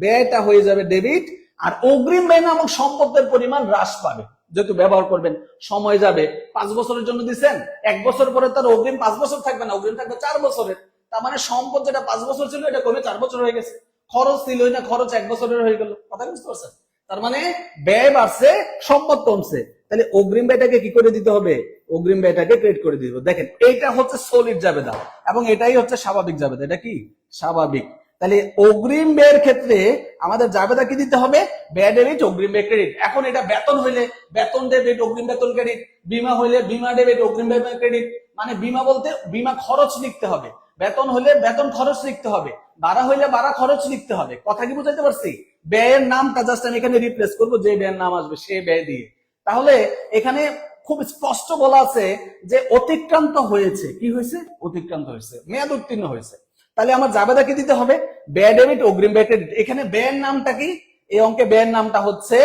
A: ব্যয়টা হয়ে যাবে ডেবিট। আর অগ্রিম ব্যয় নামক সম্পদের পরিমাণ হ্রাস পাবে, যেহেতু ব্যবহার করবেন, সময় যাবে। 5 বছরের জন্য দিচ্ছেন, 1 বছর পরে তার অগ্রিম 5 বছর থাকবে না, অগ্রিম থাকবে 4 বছরের। তার মানে সম্পদ যেটা 5 বছর ছিল, এটা কমে 4 বছর হয়ে গেছে। খরচ ছিলই না, খরচ 1 বছরের হয়ে গেল। কথা বুঝতে পারছেন? তার মানে ব্যয় বাড়ছে, সম্পদ কমছে। তাহলে অগ্রিম ব্যয়টাকে কি করে দিতে হবে, অগ্রিম ব্যয়টাকে ক্রেডিট করে দিতে হবে। দেখেন, এইটা হচ্ছে সলিড জাবেদা এবং এটাই হচ্ছে স্বাভাবিক জাবেদা। এটা কি স্বাভাবিক। তাহলে অগ্রিম ব্যয়ের ক্ষেত্রে আমাদের জাবেদা কি দিতে হবে, ব্যয় ডেবিট, অগ্রিম ব্যয় ক্রেডিট। এখন এটা বেতন হইলে বেতন ডেবিট, অগ্রিম বেতন ক্রেডিট। বীমা হইলে বীমা ডেবিট, অগ্রিম ব্যয় ক্রেডিট। মানে বীমা বলতে বীমা খরচ লিখতে হবে, বেতন হইলে বেতন খরচ লিখতে হবে, ভাড়া হইলে ভাড়া খরচ লিখতে হবে। কথা কি বুঝাইতে পারছি? ব্যয়ের নামটা জাস্ট আমি এখানে রিপ্লেস করবো, যে ব্যয়ের নাম আসবে সে ব্যয় দিয়ে। তাহলে এখানে খুব স্পষ্ট বলা আছে যে অতিক্রান্ত হয়েছে। কি হয়েছে, অতিক্রান্ত হয়েছে, মেয়াদ উত্তীর্ণ হয়েছে। তাহলে আমার জাবেদা কি দিতে হবে, ব্যয় ডেবিট, অগ্রিম ব্যয় ক্রেডিট। এখানে ব্যয়ের নামটা কি, এই অঙ্কে ব্যয়ের নামটা হচ্ছে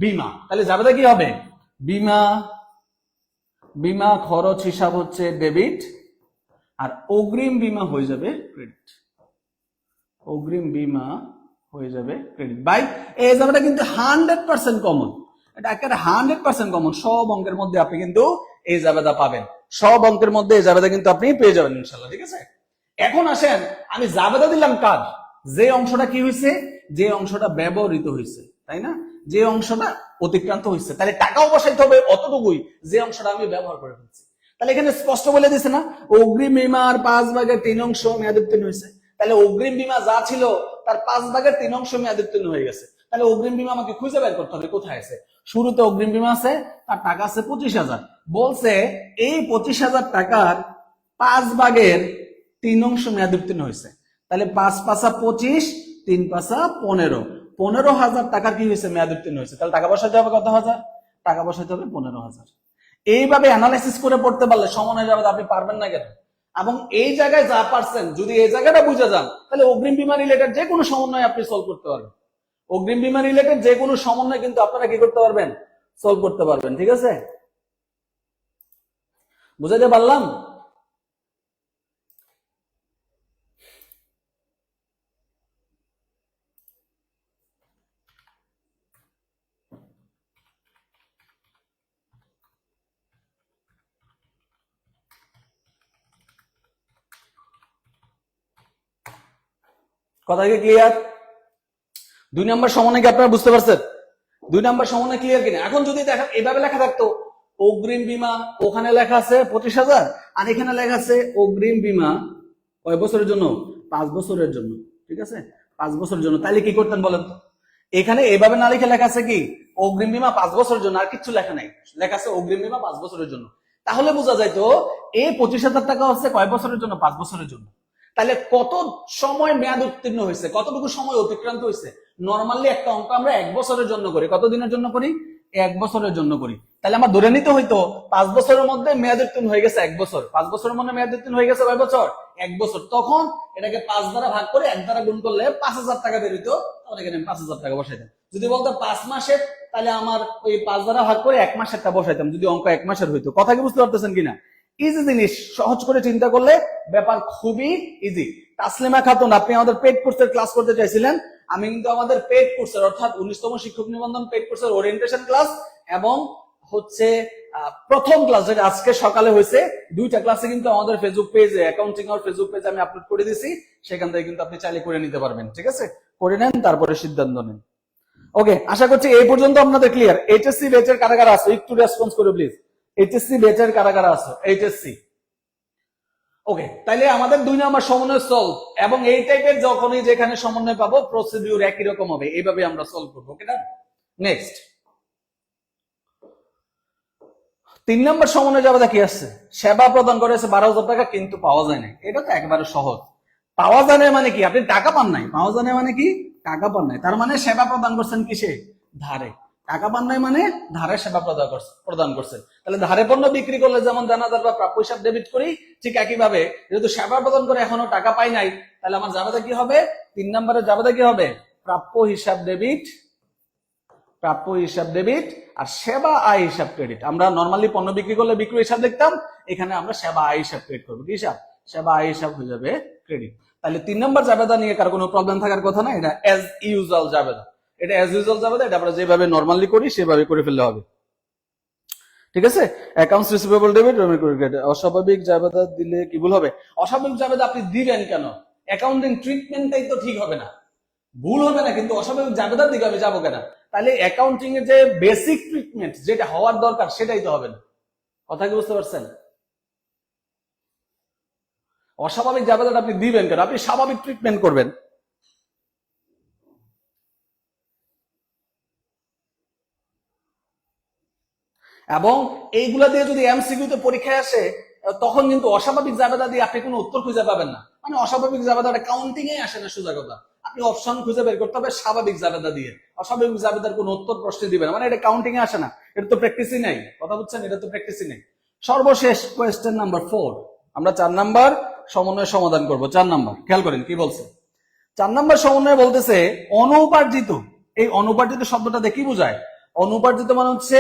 A: বীমা। তাহলে জাবেদা কি হবে, বীমা, বীমা খরচ হিসাব হচ্ছে ডেবিট, আর অগ্রিম বীমা হয়ে যাবে ক্রেডিট। অগ্রিম বীমা হয়ে যাবে ক্রেডিট। বাই এই জাবেদা কিন্তু 100% কমন, এটা একেবারে 100% কমন। সব অঙ্কের মধ্যে আপনি কিন্তু এই জাবেদা পাবেন, সব অঙ্কের মধ্যে এই জাবেদা কিন্তু আপনি পেয়ে যাবেন ইনশাআল্লাহ, ঠিক আছে। এখন আসেন, আমি জাবেদা দিলাম কার, যে অংশটা কি হয়েছে, যে অংশটা ব্যবহৃত হয়েছে, তাই না, যে অংশটা অতিক্রান্ত হয়েছে। তাহলে টাকাও বসাইতে হবে অতটুকুই, যে অংশটা আমি ব্যবহার করে ফেলছি। তাহলে এখানে স্পষ্ট বলে দিছে না, অগ্রিম বীমার 5/3 অংশ মেয়াদ উত্তীর্ণ হয়েছে। তাহলে অগ্রিম বীমা যা ছিল তার 5/3 অংশ মেয়াদ উত্তীর্ণ হয়ে গেছে। তাহলে অগ্রিম বীমা আমাকে খুঁজে বের করতে হবে কোথায় আছে। শুরুতে অগ্রিম বীমা আছে, তার টাকা আছে 25,000। বলছে এই 25,000 টাকার 5/3 অংশ মেয়াদ উত্তীর্ণ হয়েছে। তাহলে 5 5 25, 3 5 15, 15,000 টাকা কি হয়েছে, মেয়াদ উত্তীর্ণ হয়েছে। তাহলে টাকা বসাইতে হবে কত হাজার, টাকা বসাইতে হবে 15,000। এইভাবে অ্যানালাইসিস করে পড়তে পারলে সমান হয়ে যাবে, আপনি পারবেন না কেন? এবং এই জায়গায় যা পারছেন, যদি এই জায়গাটা বুঝে যান, তাহলে অগ্রিম বীমা রিলেটেড যে কোনো সমন্বয় আপনি সলভ করতে পারবেন। অগ্রিম বীমা রিলেটেড যে কোনো সমন্বয় কিন্তু আপনারা কি করতে পারবেন, সলভ করতে পারবেন, ঠিক আছে। বুঝাইতে পারলাম? কথা কি ক্লিয়ার? 2 নম্বর সমন্বয় কি আপনারা বুঝতে পারছেন? 2 নম্বর সমন্বয় ক্লিয়ার কিনা? এখন যদি দেখেন এভাবে লেখা থাকতো অগ্রিম বীমা ওখানে লেখা আছে 25,000, আর এখানে লেখা আছে অগ্রিম বীমা কয় বছরের জন্য? 5 বছরের জন্য। ঠিক আছে, 5 বছরের জন্য। তাহলে কি করতেন বলেন তো? এখানে এভাবে না লিখে লেখা আছে কি অগ্রিম বীমা 5 বছরের জন্য, আর কিছু লেখা নাই, লেখা আছে অগ্রিম বীমা 5 বছরের জন্য। তাহলে বোঝা যাইতো এই 25,000 টাকা হচ্ছে কয় বছরের জন্য? 5 বছরের জন্য। তাহলে কত সময় মেয়াদ উত্তীর্ণ হয়েছে, কতটুকু সময় অতিক্রান্ত হয়েছে? নরমালি একটা অঙ্ক আমরা 1 বছরের জন্য করি। কত দিনের জন্য করি? 1 বছরের জন্য করি। তাহলে আমার ধরে নিতে হইতো 5 বছরের মধ্যে মেয়াদ উত্তীর্ণ হয়ে গেছে 1 বছর। 5 বছরের মধ্যে মেয়াদ উত্তীর্ণ হয়ে গেছে কয় বছর? 1 বছর। তখন এটাকে 5 দ্বারা ভাগ করে 1 দ্বারা গুণ করলে 5,000 টাকা বের হইতো। তখন এখানে 5,000 টাকা বসাইতাম। যদি বলতো 5 মাসের, তাহলে আমার ওই 5 দ্বারা ভাগ করে 1 মাসেরটা বসাইতাম, যদি অঙ্ক 1 মাসের হইতো। কথা কি বুঝতে পারতেছেন কিনা? ইজি জিনিস, সহজ করে চিন্তা করলে ব্যাপার খুবই ইজি। তাসলিমা খাতুন, আপনি আমাদের পেড কোর্সের ক্লাস করতে চাইছিলেন। আমি কিন্তু আমাদের পেড কোর্সের অর্থাৎ 19তম শিক্ষক নিবন্ধন পেড কোর্সের ওরিয়েন্টেশন ক্লাস এবং হচ্ছে প্রথম ক্লাস যেটা আজকে সকালে হয়েছে, দুইটা ক্লাসে কিন্তু আমাদের ফেসবুক পেজে, অ্যাকাউন্টিং আর ফেসবুক পেজে আমি আপলোড করে দিয়েছি। সেখান থেকে কিন্তু আপনি চাইলে করে নিতে পারবেন। ঠিক আছে, করে নেন, তারপরে সিদ্ধান্ত নেন। ওকে, আশা করছি এই পর্যন্ত আপনাদের ক্লিয়ার। এইচএসসি ব্যাচের কারা কারা আছে একটু রেসপন্স করো প্লিজ। এইচএসসি ব্যাচের কারা কারা আছে? এইচএসসি। ওকে, তাইলে আমাদের 2 নম্বর সমন্বয় সলভ, এবং এই টাইপের যখনই যেখানে সমন্বয় পাবো প্রসিডিউর একই রকম হবে, এইভাবে আমরা সলভ করবো। ওকে, ডান। নেক্সট 3 নম্বর সমন্বয় যাবে কি আসছে? সেবা প্রদান করেছে 12,000 টাকা কিন্তু পাওয়া যায় না। এটা তো একেবারে সহজ। পাওয়া যায় না মানে কি? আপনি টাকা পান নাই। পাওয়া যায় না মানে কি? টাকা পান নাই। তার মানে সেবা প্রদান করছেন কিসে? ধারে। টাকা পান নাই মানে ধারে সেবা প্রদান করছেন। তাহলে ধারে পণ্য বিক্রি করলে যেমন দেনাদার বা প্রাপ্য হিসাব ডেবিট করি, ঠিক একইভাবে যেহেতু সেবা প্রদান করে এখনো টাকা পাই নাই, তাহলে আমার জাবেদা কি হবে? 3 নম্বরের জাবেদা কি হবে? প্রাপ্য হিসাব ডেবিট, প্রাপ্য হিসাব ডেবিট, আর সেবা আয় হিসাব ক্রেডিট। আমরা নরমালি পণ্য বিক্রি করলে বিক্রয় হিসাব দেখতাম, এখানে আমরা সেবা আয় হিসাব ক্রেডিট করবো। কি হিসাব? সেবা আয় হিসাব হয়ে যাবে ক্রেডিট। তাহলে 3 নম্বর জাবেদা নিয়ে কার কোনো প্রবলেম থাকার কথা না, এটা অ্যাজ ইউজুয়াল জাবেদা। এটা অ্যাজ ইউজুয়াল জাবেদা, এটা আমরা যেভাবে নরমালি করি সেভাবে করে ফেললে হবে। ঠিক আছে, অ্যাকাউন্টস রিসিভেবল ডেবিট, অস্বাভাবিক জাবেদা দিলে কি ভুল হবে? অস্বাভাবিক জাবেদা আপনি দিবেন কেন? অ্যাকাউন্টিং ট্রিটমেন্টটাই তো ঠিক হবে না, ভুল হবে না, কিন্তু অস্বাভাবিক জাবেদার দিকে আমি যাবো কেন? তাহলে অ্যাকাউন্টিং এর যে বেসিক ট্রিটমেন্ট যেটা হওয়ার দরকার সেটাই তো হবে না। কথা কি বুঝতে পারছেন? অস্বাভাবিক জাবেদাটা আপনি দিবেন কেন? আপনি স্বাভাবিক ট্রিটমেন্ট করবেন। এবং এইগুলা দিয়ে যদি এমসিকিউতে পরীক্ষায় আসে, তখন কিন্তু অস্বাভাবিক জাবেদা দিয়ে আপনি কোনো উত্তর খুঁজে পাবেন না। মানে অস্বাভাবিক জাবেদাটা কাউন্টিং এ আসে না, সোজা কথা। আপনি অপশন খুঁজে বের করতে হবে স্বাভাবিক জাবেদা দিয়ে। অস্বাভাবিক জাবেদার কোনো উত্তর প্রশ্নে দিবে না, মানে এটা কাউন্টিং এ আসে না। এটা তো প্র্যাকটিসই নাই। কথা বুঝছেন? এটা তো প্র্যাকটিসই নেই। সর্বশেষ কোয়েশ্চেন নাম্বার 4, আমরা 4 নাম্বার সমন্বয় সমাধান করব। 4 নাম্বার খেয়াল করেন কি বলছে। 4 নাম্বার সমন্বয় বলতেছে অনুপার্জিত। এই অনুপার্জিত শব্দটা দেখি বোঝায়? অনুপার্জিত মানে হচ্ছে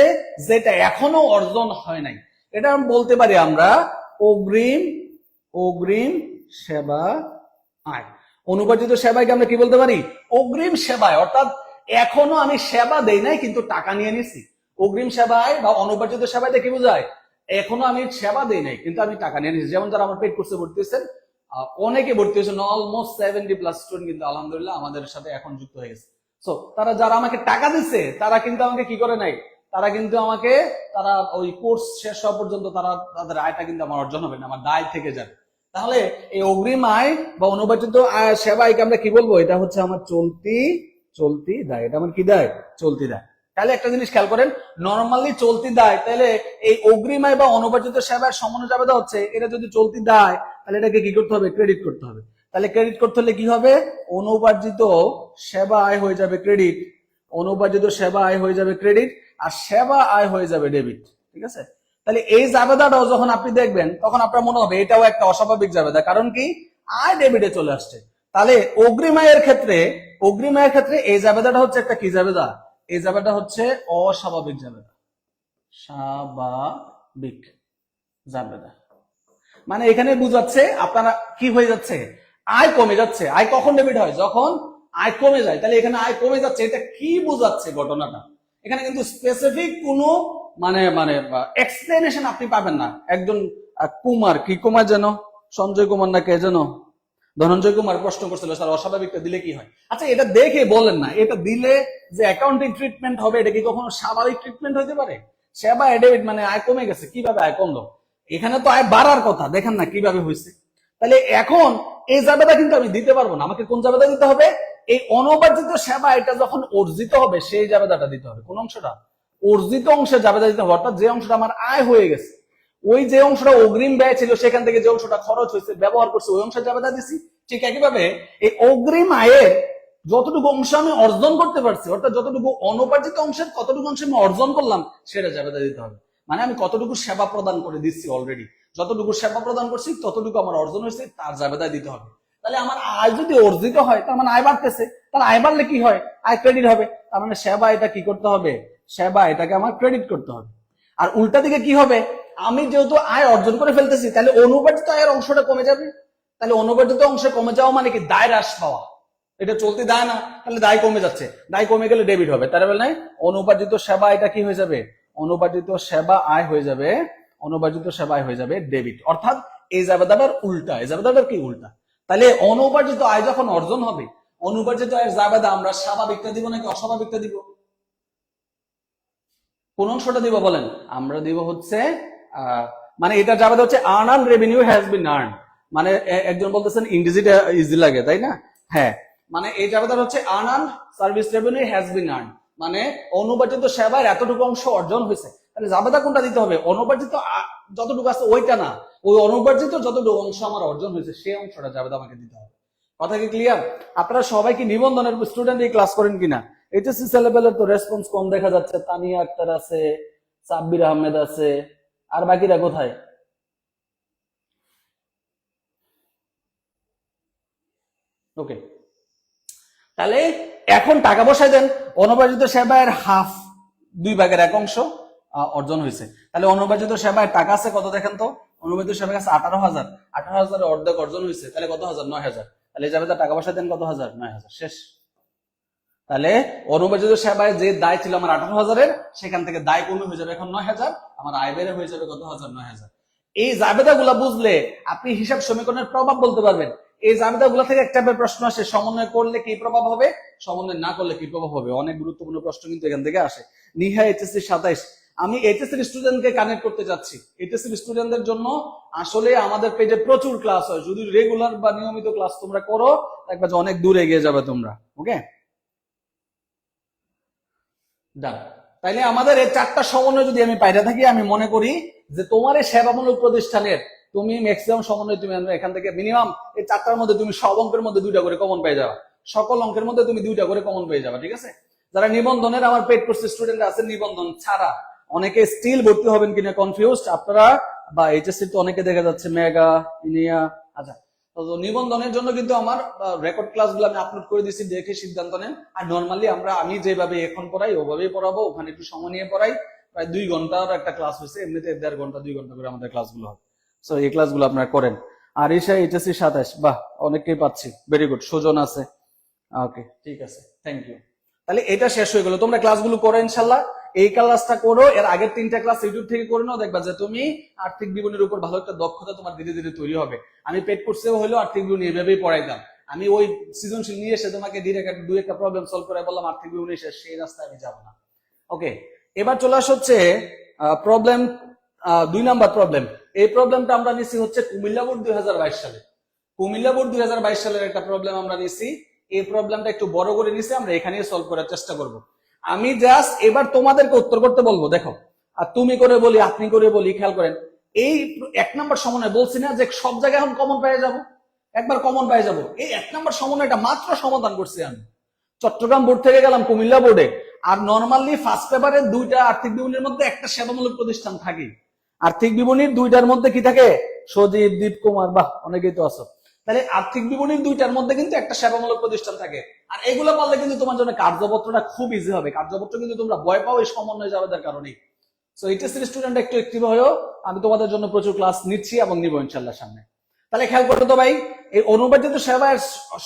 A: যেটা এখনো অর্জন হয় নাই। এটা বলতে পারি আমরা অগ্রিম, অগ্রিম সেবা আয়। অনুপার্জিত সেবাকে আমরা কি বলতে পারি? অগ্রিম সেবায়, অর্থাৎ এখনো আমি সেবা দেই নাই কিন্তু টাকা নিয়ে নিছি। অগ্রিম সেবায় বা অনুপার্জিত সেবায় কি বোঝায়? এখনো আমি সেবা দেই নাই কিন্তু আমি টাকা নিয়ে নিছি। যেমন যারা আমার পেড কোর্সে ভর্তি হয়েছেন, অনেকে ভর্তি হয়েছেন, অলমোস্ট 70+ স্টুডেন্ট কিন্তু আলহামদুলিল্লাহ আমাদের সাথে এখন যুক্ত হয়ে গেছে। সো তারা যারা আমাকে টাকা দিচ্ছে তারা কিন্তু আমাকে কি করে নাই, তারা কিন্তু আমাকে, তারা ওই কোর্স শেষ হওয়া পর্যন্ত তারা তাদের আয়টা কিন্তু আমার অর্জন হবে না, আমার দায় থেকে যাবে। তাহলে এই অগ্রিম আয় বা অনুবাদিত সেবা আয়কে আমরা কি বলবো? এটা হচ্ছে আমার চলতি দায়। এটা আমার কি দায়? চলতি দায়। তাহলে একটা জিনিস খেয়াল করেন, নরমালি চলতি দায়, তাহলে এই অগ্রিম আয় বা অনুবাদিত সেবার সমন্বয় জাবেদা হচ্ছে, এটা যদি চলতি দায় তাহলে এটাকে কি করতে হবে? ক্রেডিট করতে হবে। তাহলে ক্রেডিট করতে হলে কি হবে? অনুপার্জিত সেবা আয় হয়ে যাবে ক্রেডিট, অনুপার্জিত সেবা আয় হয়ে যাবে ক্রেডিট, আর সেবা আয় হয়ে যাবে ডেবিট। ঠিক আছে, তাহলে এই জাবেদাটাও যখন আপনি দেখবেন তখন আপনার মনে হবে এটাও একটা অস্বাভাবিক জাবেদা। কারণ কি? আয় ডেবিটে চলে আসছে। তাহলে অগ্রিম আয়ের ক্ষেত্রে এই জাবেদাটা হচ্ছে একটা কি জাবেদা? এই জাবেদাটা হচ্ছে অস্বাভাবিক জাবেদা, স্বাভাবিক জাবেদা। মানে এখানে বুঝাচ্ছে আপনারা কি হয়ে যাচ্ছে? আয় কমে যাচ্ছে। আয় কখন ডেবিট হয়? যখন আয় কমে যায়। তাহলে এখানে আয় কমে যাচ্ছে, এটা কি বোঝাচ্ছে ঘটনাটা? এখানে কিন্তু স্পেসিফিক কোনো মানে মানে এক্সপ্লেনেশন আপনি পাবেন না। একজন কুমার, কি কুমার যেন, সঞ্জয় কুমার না কে যেন, ধনঞ্জয় কুমার প্রশ্ন করছিল, স্যার অস্বাভাবিকটা দিলে কি হয়? আচ্ছা, এটা দেখে বলেন না, এটা দিলে যে অ্যাকাউন্টিং ট্রিটমেন্ট হবে, এটা কি কখনো স্বাভাবিক ট্রিটমেন্ট হতে পারে? সেবা আয় ডেবিট মানে আয় কমে গেছে, কিভাবে আয় কমলো? এখানে তো আয় বাড়ার কথা, দেখেন না কিভাবে হয়েছে। তাহলে এখন এই জাবেদা কিন্তু আমি দিতে পারবো না, আমাকে কোন জাবেদা দিতে হবে? এই অনুপার্জিত সেবা এটা যখন অর্জিত হবে সেই জাবেদাটা দিতে হবে। কোন অংশটা? অর্জিত অংশের জাবেদা দিতে হবে, অর্থাৎ যে অংশটা আমার আয় হয়ে গেছে, ওই যে অংশটা অগ্রিম ব্যয় ছিল সেখান থেকে যে অংশটা খরচ হয়েছে ব্যবহার করছে ওই অংশের জাবেদা দিছি। ঠিক একইভাবে এই অগ্রিম আয়ের যতটুকু অংশ আমি অর্জন করতে পারছি, অর্থাৎ যতটুকু অনুপার্জিত অংশের কতটুকু অংশ আমি অর্জন করলাম সেটা জাবেদা দিতে হবে। মানে আমি কতটুকু সেবা প্রদান করে দিচ্ছি, অলরেডি যতটুকু সেবা প্রদান করছি ততটুকু আমার অর্জন হয়েছে তার জাবেদা দিতে হবে। তাহলে আমার আয় যদি অর্জিত হয় তার মানে আয় বাড়তেছে, তার আয় বাড়লে কি হয়? আয় ক্রেডিট হবে। তার মানে সেবা এটা কি করতে হবে? সেবা এটাকে আমার ক্রেডিট করতে হবে। আর উল্টা দিকে কি হবে? আমি যেহেতু আয় অর্জন করে ফেলতেছি তাহলে অনুপার্জিত আয়ের অংশটা কমে যাবে। তাহলে অনুপার্জিত অংশ কমে যাওয়া মানে কি? দায় হ্রাস পাওয়া। এটা চলতে দেয় না, তাহলে দায় কমে যাচ্ছে, দায় কমে গেলে ডেবিট হবে। তার মানে অনুপার্জিত সেবা এটা কি হয়ে যাবে? অনুপার্জিত সেবা আয় হয়ে যাবে, অনুপার্জিত সেবা আয় হয়ে যাবে ডেবিট। অর্থাৎ এই জাবেদাটার উল্টা, এই জাবেদাটার কি উল্টা? তাহলে অনুপার্জিত আয় যখন অর্জন হবে, অনুপার্জিত আয়ের জাবেদা আমরা স্বাভাবিকটা দিব নাকি অস্বাভাবিকটা দিব? কোন অংশটা দিব বলেন? আমরা দিব হচ্ছে মানে এটা জাবেদা হচ্ছে earn revenue has been earn. মানে একজন বলতেছেন ইংরেজিটা ইজি লাগে তাই না? হ্যাঁ, মানে এই জাবেদা হচ্ছে earn service revenue has been earn, মানে অনুপার্জিত সেবার এতটুকু অংশ অর্জন হয়েছে। তাহলে জাবেদা কোনটা দিতে হবে? অনুপার্জিত যতটুকু আছে ওইটা না, ওই অনুপার্জিত যতটুকু অংশ আমার অর্জন হয়েছে সেই অংশটা জাবেদা আমাকে দিতে হবে। কথা কি ক্লিয়ার? আপনারা সবাই কি নিবন্ধনের স্টুডেন্ট এই ক্লাস করেন কিনা? এইচএসসি লেভেলের তো রেসপন্স কম দেখা যাচ্ছে। তানিয়া আক্তার আছে, সাব্বির আহমেদ আছে, আর বাকিরা কোথায়? ওকে, তাহলে এখন টাকা বসায় দেন। অনুপার্জিত সেবায়ের হাফ, 2/1 অংশ অর্জন হয়েছে। তাহলে অনুপার্জিত সেবায় টাকা আছে কত দেখেন তো? অনুপার্জিত সেবায় আছে 18,000, 18,000 অর্ধেক অর্জন হয়েছে। তাহলে কত হাজার? 9,000। তাহলে যাবে টাকা বসায় দেন কত হাজার? 9,000। শেষ। তাহলে অনুপার্জিত সেবায় যে দায় ছিল আমার 18,000-এর, সেখান থেকে দায় কমে হয়ে যাবে এখন 9,000, আমার আয় বেড়ে হয়ে যাবে কত হাজার? 9,000। এই জাবেদা গুলা বুঝলে আপনি হিসাব সমীকরণের প্রভাব বলতে পারবেন। এই জাবেদা গুলা থেকে একটা প্রশ্ন আসে, সমন্বয় করলে কি প্রভাব হবে, সমন্বয় না করলে কি প্রভাব হবে। অনেক গুরুত্বপূর্ণ প্রশ্ন কিন্তু এখান থেকে আসে। নিহা এইচএসসি 27, আমি এইচএসসি স্টুডেন্টকে কানেক্ট করতে যাচ্ছি। এইচএসসি স্টুডেন্টদের জন্য আসলে আমাদের পেজে প্রচুর ক্লাস হয়, যদি রেগুলার বা নিয়মিত ক্লাস তোমরা করো দেখবা যে অনেক দূর এগিয়ে যাবে তোমরা। ওকে, ডান। তাইলে আমাদের এই 4টা সমন্বয় যদি আমি পাইরা থাকি, আমি মনে করি যে তোমার এই সেবামূলক প্রতিষ্ঠানের তুমি ম্যাক্সিমাম সমন্বয় তুমি এখান থেকে মিনিমাম এই 4টার মধ্যে তুমি সব অঙ্কের মধ্যে 2টা করে কমন পেয়ে যাবা, সকল অঙ্কের মধ্যে তুমি 2টা করে কমন পেয়ে যাবা। ঠিক আছে? যারা নিবন্ধনের আমার পেড কোর্স স্টুডেন্ট আছেন, নিবন্ধন ছাড়া অনেকে স্টিল ভর্তি হবেন কিনা কনফিউজড আপনারা, বা এইচএসসি তো অনেকে দেখা যাচ্ছে মেগা ইনিয়া। আচ্ছা, তো নিবন্ধনের জন্য কিন্তু আমার রেকর্ড ক্লাসগুলো আমি আপলোড করে দিয়েছি, দেখে সিদ্ধান্ত নেন। আর নর্মালি আমি যেভাবে এখন পড়াই ওভাবেই পড়াবো, ওখানে একটু সময় নিয়ে পড়াই। প্রায় 2 ঘন্টার একটা ক্লাস হয়েছে, এমনিতে 1.5 ঘন্টা 2 ঘন্টা করে আমাদের ক্লাসগুলো হয়। সো এই ক্লাসগুলো আপনারা করেন। আর ঈশা এইচএসসি 27, বাহ, অনেককেই পাচ্ছি, ভেরি গুড। সুজন আছে, ওকে, ঠিক আছে, থ্যাংক ইউ। তাহলে এটা শেষ হয়ে গেল, তোমরা ক্লাসগুলো করো ইনশাল্লাহ। এই ক্লাসটা করো, এর আগের 3টা ক্লাস ইউটিউব থেকে করে নাও, দেখবা যে তুমি আর্থিক বিবরণীর উপর ভালো একটা দক্ষতা তোমার ধীরে ধীরে তৈরি হবে। আমি পেড কোর্সেও হলো আর্থিক বিবরণী এভাবেই পড়াইতাম। আমি ওই সৃজনশীল নিয়ে এসে তোমাকে ডিরেক্ট 2-1টা প্রবলেম সলভ করে বললাম আর্থিক বিবরণী শেষ, সেই রাস্তায় আমি যাবো না। ওকে, এবার চলে আস হচ্ছে প্রবলেম 2 নাম্বার প্রবলেম। এই প্রবলেমটা আমরা নিছি হচ্ছে কুমিল্লা বোর্ড 2022 সালে। কুমিল্লা বোর্ড 2022 সালের একটা প্রবলেম আমরা নিছি। এই প্রবলেমটা একটু বড় করে নিছি, আমরা এখানেই সলভ করার চেষ্টা করব। আমি জাস্ট এবার তোমাদেরকে উত্তর করতে বলবো, দেখো, আর তুমি করে বলি আপনি করে বলি, খেয়াল করেন। এই 1 নাম্বার সমন্বয় বলছি না যে সব জায়গায় এখন কমন পেয়ে যাব, একবার কমন পেয়ে যাব। এই 1 নাম্বার সমন্বয়টা মাত্র সমাধান করছি আমি। চট্টগ্রাম বোর্ড থেকে গেলাম কুমিল্লা বোর্ডে। আর নর্মালি ফার্স্ট পেপারে 2টা আর্থিক বিবরণীর মধ্যে একটা সেবামূলক প্রতিষ্ঠান থাকে। আর্থিক বিবরণীর 2টার মধ্যে কি থাকে? সজীব, দীপ কুমার, বাহ, অনেকেই তো আছো। তাহলে আর্থিক বিবরণীর 2টার মধ্যে কিন্তু একটা সেবামূলক প্রতিষ্ঠান থাকে। আর এগুলো পারলে কিন্তু তোমার জন্য কার্যপত্রটা খুব ইজি হবে। কার্যপত্র কিন্তু তোমরা ভয় পাও এই সমন্বয় যাওয়ার কারণে। সো এইচএসসি স্টুডেন্ট একটু অ্যাক্টিভ হয়েও, আমি তোমাদের জন্য প্রচুর ক্লাস নিচ্ছি এবং নিব ইনশাআল্লাহ সামনে। তাহলে খেয়াল করো তো ভাই, এই অনুপার্জিত সেবায়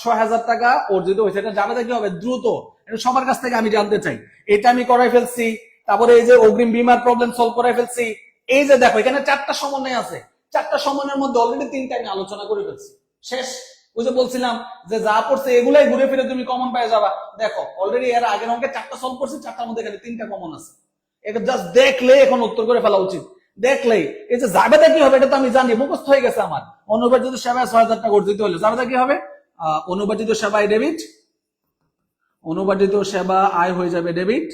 A: 6,000 টাকা অর্জিত হয়েছে, এটা জানাতে কি হবে? দ্রুত, এটা সবার কাছ থেকে আমি জানতে চাই। এটা আমি করাই ফেলছি। তারপরে এই যে অগ্রিম বীমার প্রবলেম সলভ করাই ফেলছি। এই যে দেখো এখানে 4টা সমন্বয় আছে, 4টা সমন্বয়ের মধ্যে অলরেডি 3টা আমি আলোচনা করে ফেলছি, শেষ। ওই যে বলছিলাম যে যা পড়ছে এগুলাই ঘুরে ফিরে তুমি কমন পেয়ে যাবা। দেখো অলরেডি এর আগের অঙ্কে 4টা সলভ করছি, 4টার মধ্যে এখানে 3টা কমন আছে। এটা জাস্ট দেখলে এখন উত্তর করে ফেলা উচিত, দেখলেই। এই যে জাবেদা কি হবে এটা তো আমি জানি, মুখস্থ হয়ে গেছে আমার। অনুবাদিত সেবায় 6000 টাকা অর্জিত হলো, জাবেদা কি হবে? অনুবাদিত সেবায় ডেবিট, অনুবাদিত সেবা আয় হয়ে যাবে ডেবিট,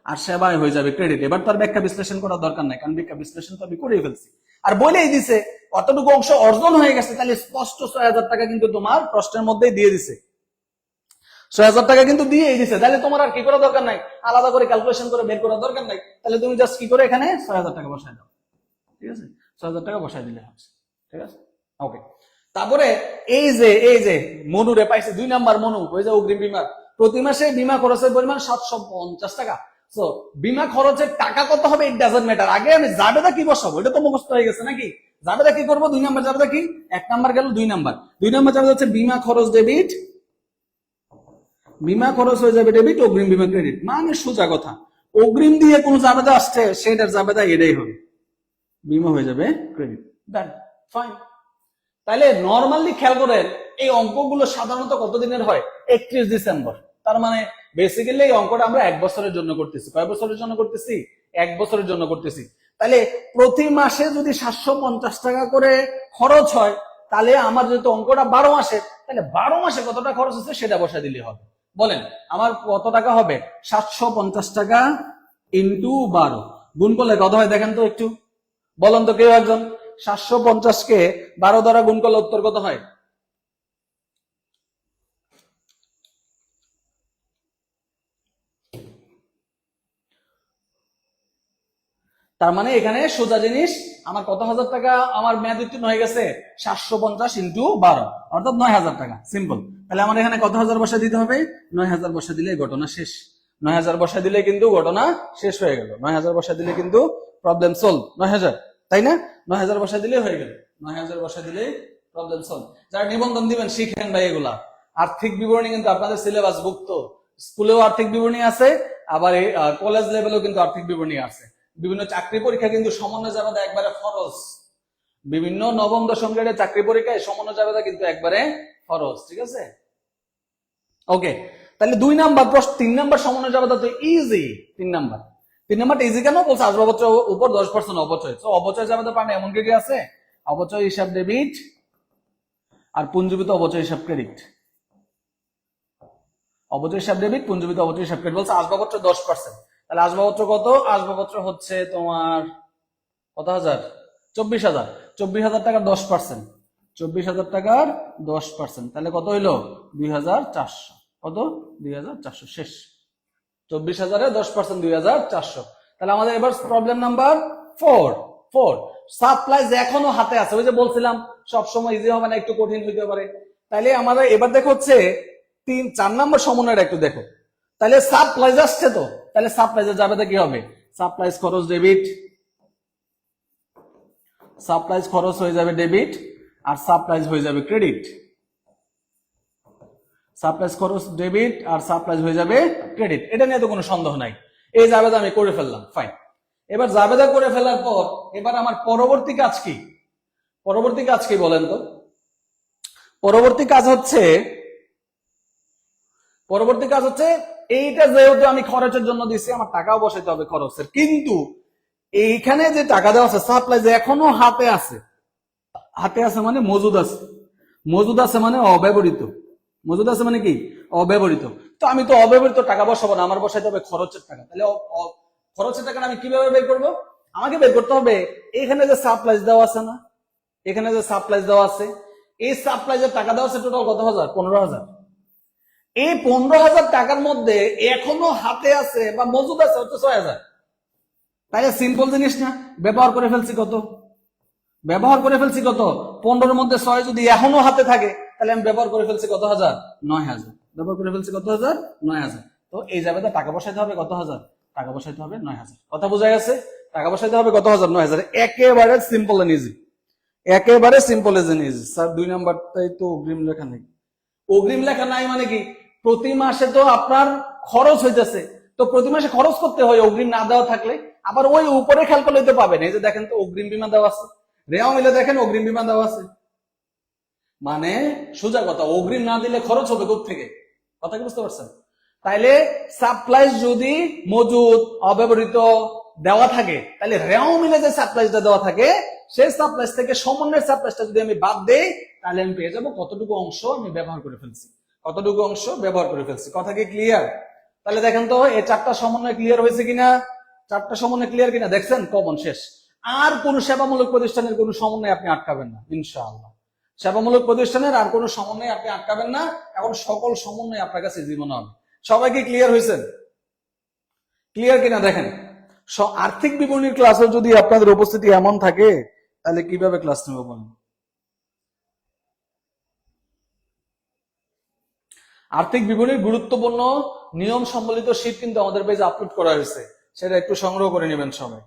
A: আর সেবায় হয়ে যাবে ক্রেডিট। এবার তার ব্যাখ্যা বিশ্লেষণ করার দরকার নাই, কারণ ব্যাখ্যা বিশ্লেষণ তো আমি করেই ফেলছি। আর বলেই দিছে অতটুকু অংশ অর্জন হয়ে গেছে, তাহলে স্পষ্ট 6000 টাকা কিন্তু তোমার প্রশ্নের মধ্যেই দিয়ে দিছে, 6000 টাকা কিন্তু দিয়েই দিছে। তাহলে তোমার আর কি করা দরকার নাই, আলাদা করে ক্যালকুলেশন করে বের করার দরকার নাই। তাহলে তুমি জাস্ট কি করে এখানে 6000 টাকা বসাই দাও, ঠিক আছে? 6000 টাকা বসাই দিলে হচ্ছে, ঠিক আছে? ওকে। তারপরে এই যে মনুরে পাইছে 2 নাম্বার মনু, ওই যে অগ্রিম বীমা, প্রতি মাসে বীমা খরচের পরিমাণ 750 টাকা। সো বীমা খরচের টাকা কত হবে ইট ডাজন্ট ম্যাটার, আগে আমি জাবেদা কি বসাবো এটা তো মুখস্থ হয়ে গেছে নাকি? জাবেদা কি করবো? 2 নাম্বার জাবেদা কি, 1 নাম্বার গেল, 2 নাম্বার জাবেদা হচ্ছে বীমা খরচ ডেবিট, বীমা খরচ হয়ে যাবে ডেবিট, অগ্রিম বীমা ক্রেডিট। মানে সোজা কথা, অগ্রিম দিয়ে কোন জাবেদা আসছে সেটার জাবেদা এটাই হবে, বীমা হয়ে যাবে ক্রেডিট। ডান, ফাইন। তাহলে নরমালি খেয়াল করেন এই অঙ্কগুলো সাধারণত কত দিনের হয়? 31 ডিসেম্বর। তার মানে বেসিক্যালি এই অঙ্কটা আমরা 1 বছরের জন্য করতেছি। কয় বছরের জন্য করতেছি? 1 বছরের জন্য করতেছি। তাহলে প্রতি মাসে যদি 750 টাকা করে খরচ হয়, তাহলে আমার যেহেতু অঙ্কটা 12 মাসে, তাহলে 12 মাসে কতটা খরচ হচ্ছে সেটা বসা দিলে হবে। বলেন আমার কত টাকা হবে? 750 টাকা ইন্টু 12 গুণ করলে কত হয় দেখেন তো একটু, বলেন তো কেউ একজন। 750 কে 12 দ্বারা গুণ করলে উত্তর কত হয়? তার মানে এখানে সোজা জিনিস, আমার কত হাজার টাকা আমার মেয়াদ উত্তীর্ণ হয়ে গেছে? 750 ইন্টু 12 অর্থাৎ 9000 টাকা। সিম্পল। তাহলে আমার এখানে কত হাজার বসা দিতে হবে? 9000 বসা দিলে ঘটনা শেষ। 9000 বসা দিলে কিন্তু ঘটনা শেষ হয়ে গেল। 9000 বসা দিলে কিন্তু প্রবলেম সলভ। 9000, তাই না? 9000 বসা দিলে হয়ে গেল। 9000 বসা দিলে প্রবলেম সলভ। যারা নিবন্ধন দিবেন শিখেন ভাই এগুলা। আর্থিক বিবরণী কিন্তু আপনাদের সিলেবাস ভুক্ত, স্কুলেও আর্থিক বিবরণী আছে, আবার কলেজ লেভেলেও কিন্তু আর্থিক বিবরণী আছে। বিভিন্ন চাকরি পরীক্ষা কিন্তু সমন্বয় জাবেদা একবারে ফরজ, বিভিন্ন নবম দশম গ্রেডের চাকরি পরীক্ষায় সমন্বয় জাবেদা কিন্তু একবারে ফরজ, ঠিক আছে? ওকে। তাহলে 2 নাম্বার প্রশ্ন, 3 নাম্বার সমন্বয় জাবেদা তো ইজি। 3 নাম্বারটা ইজি কেন বলছে? আসবাবপত্রের উপর 10% অপচয়। তো অপচয় জাবেদা পান এমন কি আছে? অপচয় হিসাব ডেবিট আর পুঞ্জীবিত অপচয় হিসাব ক্রেডিট। অপচয় হিসাব ডেবিট, পুঞ্জীবিত অপচয় হিসাব ক্রেডিট। বলছে আসবাবপত্র 10%। তাহলে আসবাবপত্র কত? আসবাবপত্র হচ্ছে তোমার কত হাজার? 24,000। 24,000 টাকার 10%, 24,000 টাকার 10%, তাহলে কত হইলো? 2,400। কত? 2,400। শেষ। 24,000-এর 10% 2,400। তাহলে আমাদের এবার প্রবলেম নাম্বার 4। সাপ্লাইজ এখনো হাতে আছে, ওই যে বলছিলাম সবসময় ইজি হবে না, একটু কঠিন হইতে পারে। তাহলে আমাদের এবার দেখো হচ্ছে 4 নাম্বার সমন্বয়টা একটু দেখো। তাহলে সাপ্লাইজ আসছে তো, তাহলে সাপ্লাইজে যাবে কি হবে? সাপ্লাইজ খরচ ডেবিট, সাপ্লাইজ খরচ হয়ে যাবে ডেবিট, আর সাপ্লাইজ হয়ে যাবে ক্রেডিট। সাপ্লাইজ খরচ ডেবিট আর সাপ্লাইজ হয়ে যাবে ক্রেডিট। এটা নিয়ে তো কোনো সন্দেহ নাই। এই জাবেদা আমি করে ফেললাম, ফাইন। এবার জাবেদা করে ফেলার পর এবার আমার পরবর্তী কাজ কি? পরবর্তী কাজ কি বলেন তো? পরবর্তী কাজ হচ্ছে এইটা যেহেতু আমি খরচের জন্য দিচ্ছি, আমার টাকাও বসাইতে হবে খরচের, কিন্তু এইখানে যে টাকা দেওয়া আছে সাপ্লাইজ এখনো হাতে আছে। হাতে আছে মানে মজুদ আছে, মজুদ আছে মানে অব্যবহৃত। মজুদ আছে মানে কি? অব্যবহৃত। তো আমি তো অব্যবহৃত টাকা বসাবো না, আমার বসাইতে হবে খরচের টাকা। তাহলে খরচের টাকা আমি কিভাবে বের করবো? আমাকে বের করতে হবে এখানে যে সাপ্লাইজ দেওয়া আছে না, এখানে যে সাপ্লাইজ দেওয়া আছে, এই সাপ্লাইজের টাকা দেওয়া আছে টোটাল কত হাজার? 15,000। এই 15,000 টাকার মধ্যে এখনো হাতে আছে বা মজুদ আছে হচ্ছে 6,000। তাহলে সিম্পল জিনিস না, ব্যবহার করে ফেলছি কত? 15-এর মধ্যে 6 যদি এখনো হাতে থাকে, তাহলে আমি ব্যবহার করে ফেলছি কত হাজার? 9,000। ব্যবহার করে ফেলছি কত হাজার? 9,000। তো এই জায়গাতে টাকা বসাইতে হবে কত হাজার? টাকা বসাইতে হবে 9,000। কথা বোঝা গেছে? টাকা বসাইতে হবে কত হাজার? 9,000। একেবারে সিম্পল এন্ড ইজি, একেবারে সিম্পল এন্ড ইজি। স্যার 2 নাম্বারটাই তো অগ্রিম লেখা নেই। অগ্রিম লেখা নাই মানে কি? প্রতি মাসে তো আপনার খরচ হইতেছে, তো প্রতি মাসে খরচ করতে হয় অগ্রিম না দেওয়া থাকলে। আবার ওই উপরে খেয়াল করলে তো পাবেন, এই যে দেখেন তো অগ্রিম বীমা দেওয়া আছে, রেওয়া মিলে দেখেন অগ্রিম বীমা দেওয়া আছে। মানে সোজা কথা, অগ্রিম না দিলে খরচ হবে কোথা থেকে? কথা কি বুঝতে পারছেন? তাইলে সাপ্লাইজ যদি মজুদ অব্যবহৃত দেওয়া থাকে, তাহলে রেও মিলে যে সাপ্লাইজটা দেওয়া থাকে সেই সাপ্লাইজ থেকে সমন্বয়ের সাপ্লাইজটা যদি আমি বাদ দেই, তাহলে আমি পেয়ে যাবো কতটুকু অংশ আমি ব্যবহার করে ফেলছি, কতটুকু অংশ ব্যবহার করে ফেলছি। কথা কি ক্লিয়ার? তাহলে দেখেন তো এই চারটা সমন্বয় ক্লিয়ার হয়েছে কিনা, চারটা সমন্বয় ক্লিয়ার কিনা দেখছেন, কমন শেষ। আর কোন সেবামূলক প্রতিষ্ঠানের কোন সমন্বয় আপনি আটকাবেন না ইনশাআল্লাহ। সেবামূলক প্রতিষ্ঠানের আর কোন সমন্বয় আপনি আটকাবেন না, এখন সকল সমন্বয় আপনার কাছে জীবন হবে। সবাই কি ক্লিয়ার হয়েছেন? ক্লিয়ার কিনা দেখেন। আর্থিক বিবরণীর ক্লাসে যদি আপনাদের উপস্থিতি এমন থাকে, তাহলে কিভাবে ক্লাস নেব বলেন? আর্থিক বিবরণীর গুরুত্বপূর্ণ নিয়ম সম্বলিত শীট কিন্তু আমাদের পেজে আপলোড করা হয়েছে, সেটা একটু সংগ্রহ করে নেবেন সবাই।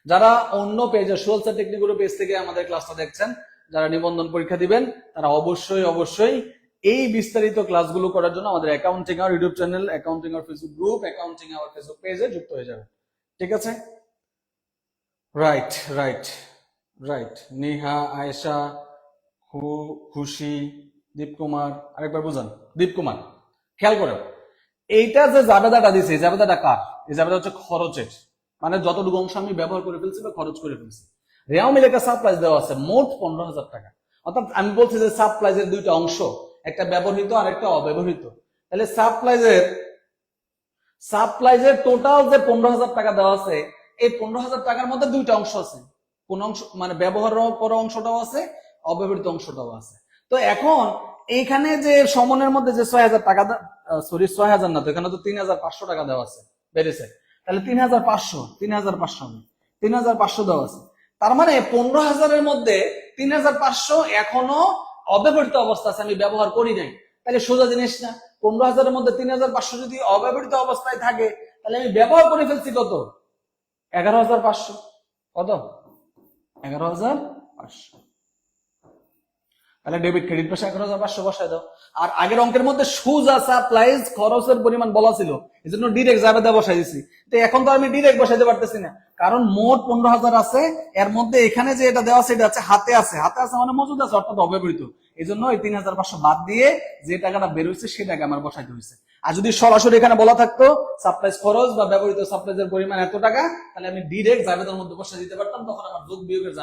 A: যারা অন্য পেজে সোলসার টেকনিক্যাল পেজ থেকে আমাদের ক্লাসটা দেখছেন, যারা নিবন্ধন পরীক্ষা দিবেন, তারা অবশ্যই এই বিস্তারিত ক্লাসগুলো করার জন্য আমাদের অ্যাকাউন্টিং আর ইউটিউব চ্যানেল, অ্যাকাউন্টিং আর ফেসবুক গ্রুপ, অ্যাকাউন্টিং আর ফেসবুক পেজে যুক্ত হয়ে যাবেন। ঠিক আছে? Right right right. Neha, Ayesha, খুশি, দীপকুমার, আরেকবার বুঝান। দীপকুমার, খেয়াল করো, এইটা যে জাবেদাটা দিছে, এই জাবেদাটা কার? এই জাবেদা হচ্ছে খরচের, মানে যতটুকু অংশ আমি ব্যবহার করে ফেলছি বা খরচ করে ফেলছি। রেও মিলে একটা সাপ্লাইজ দেওয়া আছে মোট 15,000 টাকা। অর্থাৎ আমি বলছি যে সাপ্লাইজের দুইটা অংশ, একটা ব্যবহৃত আর একটা অব্যবহৃত। তাহলে সাপ্লাইজের টোটাল যে 15,000 টাকা দেওয়া আছে, এই 15,000 টাকার মধ্যে দুইটা অংশ আছে। কোন অংশ? মানে ব্যবহার করা অংশটাও আছে, অব্যবহৃত অংশটাও আছে। তো এখন এইখানে যে সমনের মধ্যে যে 6,000 টাকা, সরি 6,000 না, তো এখানে তো 3,500 টাকা দেওয়া আছে, বেড়েছে। তাহলে 3,500 দেওয়া আছে। তার মানে 15,000-এর মধ্যে 3,500 এখনো অব্যবহৃত অবস্থা আছে, আমি ব্যবহার করি নাই। তাহলে সোজা জিনিস না, 15,000-এর মধ্যে 3,500 যদি অব্যবহৃত অবস্থায় থাকে, তাহলে আমি ব্যবহার করে ফেলছি কত? 11,500। কত? 11,500। তাহলে ডেবিট ক্রেডিট পাশে 11,500 বসায় দাও। আর আগের অঙ্কের মধ্যে সুজা সাপ্লাইজ খরচের পরিমাণ বলা ছিল, এই জন্য ডিরেক্ট জাবেদা বসাই দিছি। তো এখন তো আমি ডিরেক্ট বসাইতে পারতেছি না, কারণ মোট 15,000 আছে, এর মধ্যে এখানে যে এটা দেওয়া আছে এটা আছে হাতে আছে, মানে মজুদ আছে, অর্থাৎ অব্যবহৃত। এই জন্য এই 3,500 বাদ দিয়ে যে টাকাটা বের হয়েছে সেটাকে আমার বসাইতে হয়েছে। আর যদি সরাসরি এখানে বলা থাকতো সাপ্লাইজ খরচ বা ব্যবহৃত সাপ্লাইজের পরিমাণ এত টাকা, তাহলে আমি ডিরেক্ট জাবেদার মধ্যে বসাই দিতে পারতাম, তখন আমার যোগ বিয়োগের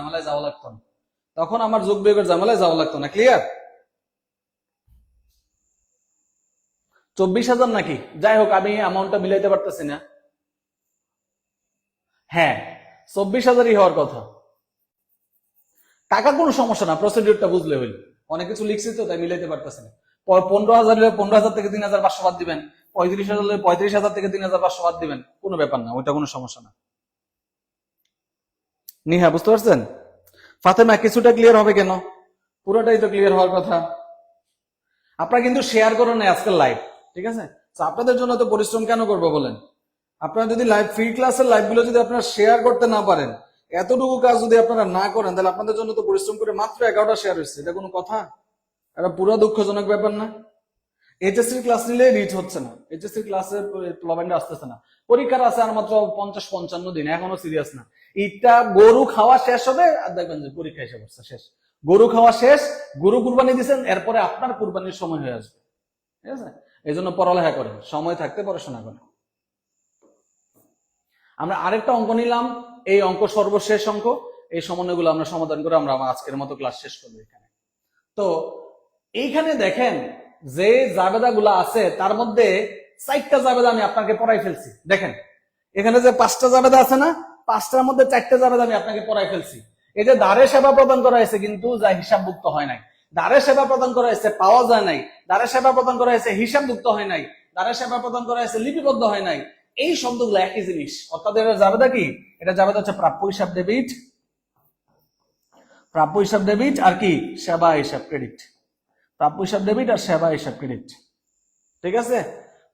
A: ঝামেলায় যাওয়া লাগতো না। ক্লিয়ার? 24,000 নাকি? যাই হোক, আমি অ্যামাউন্টটা মিলাইতে পারতেছি না। হ্যাঁ, 24,000-ই হওয়ার কথা। টাকা কোনো সমস্যা না, প্রসিডিউরটা বুঝলে হইল। অনেক কিছু লিখছি তো, তাই মিলাইতে পারতেছি না। 15,000 থেকে 3,500 বাদ দিবেন, 35,000 থেকে 3,500 বাদ দিবেন, কোনো ব্যাপার না, ওইটা কোনো সমস্যা না। নিহা, বুঝতে পারছেন? ফাতেমা, কিছুটা ক্লিয়ার হবে কেন? পুরোটাই তো ক্লিয়ার হওয়ার কথা। আপনারা কিন্তু শেয়ার করেন না আজকাল লাইভ, ঠিক আছে? আপনাদের জন্য তো পরিশ্রম কেন করবো বলেন? আপনারা যদি লাইভ ফ্রি ক্লাসের লাইভ গুলো যদি আপনারা শেয়ার করতে না পারেন, এতটুকু কাজ যদি আপনারা না করেন, তাহলে আপনাদের জন্য তো পরিশ্রম করে মাত্র 11টা শেয়ার হয়েছে, এটা কোনো কথা? এটা পুরো দুঃখজনক ব্যাপার না? এইচএসসি ক্লাস নিলে রিচ হচ্ছে না, এইচএসসি ক্লাসের প্লাবেন্ডে আসতেছে না। পরীক্ষার আছে আর মাত্র 50-55 দিন, এখনো সিরিয়াস না। এটা গরু খাওয়া শেষ হবে আর দেখবেন যে পরীক্ষা এসে পড়ছে, শেষ। গরু খাওয়া শেষ, গরু কুরবানি দিচ্ছেন, এরপরে আপনার কুরবানির সময় হয়ে আসবে, ঠিক আছে? এই জন্য পড়ালেখা করেন, সময় থাকতে পড়াশোনা করেন। আমরা আরেকটা অঙ্ক নিলাম, এই অঙ্ক সর্বশেষ অঙ্ক। এই সমন্বয়গুলো আমরা সমাধান করে আমরা আজকের মতো ক্লাস শেষ করবো এখানে। তো এইখানে দেখেন যে জাবেদা গুলা আছে, তার মধ্যে 4টা জাবেদা আমি আপনাকে পড়াই ফেলছি। দেখেন এখানে যে 5টা জাবেদা আছে না, 5টার মধ্যে 4টা জাবেদা আমি আপনাকে পড়াই ফেলছি। এই যে দ্বারে সেবা প্রদান করা হয়েছে, কিন্তু যা হিসাবভুক্ত হয় নাই। দ্বারে সেবা প্রদান করা হয়েছে, পাওয়া যায় নাই। দ্বারে সেবা প্রদান করা হয়েছে, হিসাবভুক্ত হয় নাই। দ্বারে সেবা প্রদান করা হয়েছে, লিপিবদ্ধ হয় নাই। এই শব্দগুলো একই জিনিস, অর্থাৎ এটা জাবেদা কি? এটা জাবেদা হচ্ছে প্রাপ্য হিসাব ডেবিট, প্রাপ্য হিসাব ডেবিট আর কি সেবা হিসাব ক্রেডিট। প্রাপ্য হিসাব ডেবিট আর সেবা হিসাব ক্রেডিট, ঠিক আছে?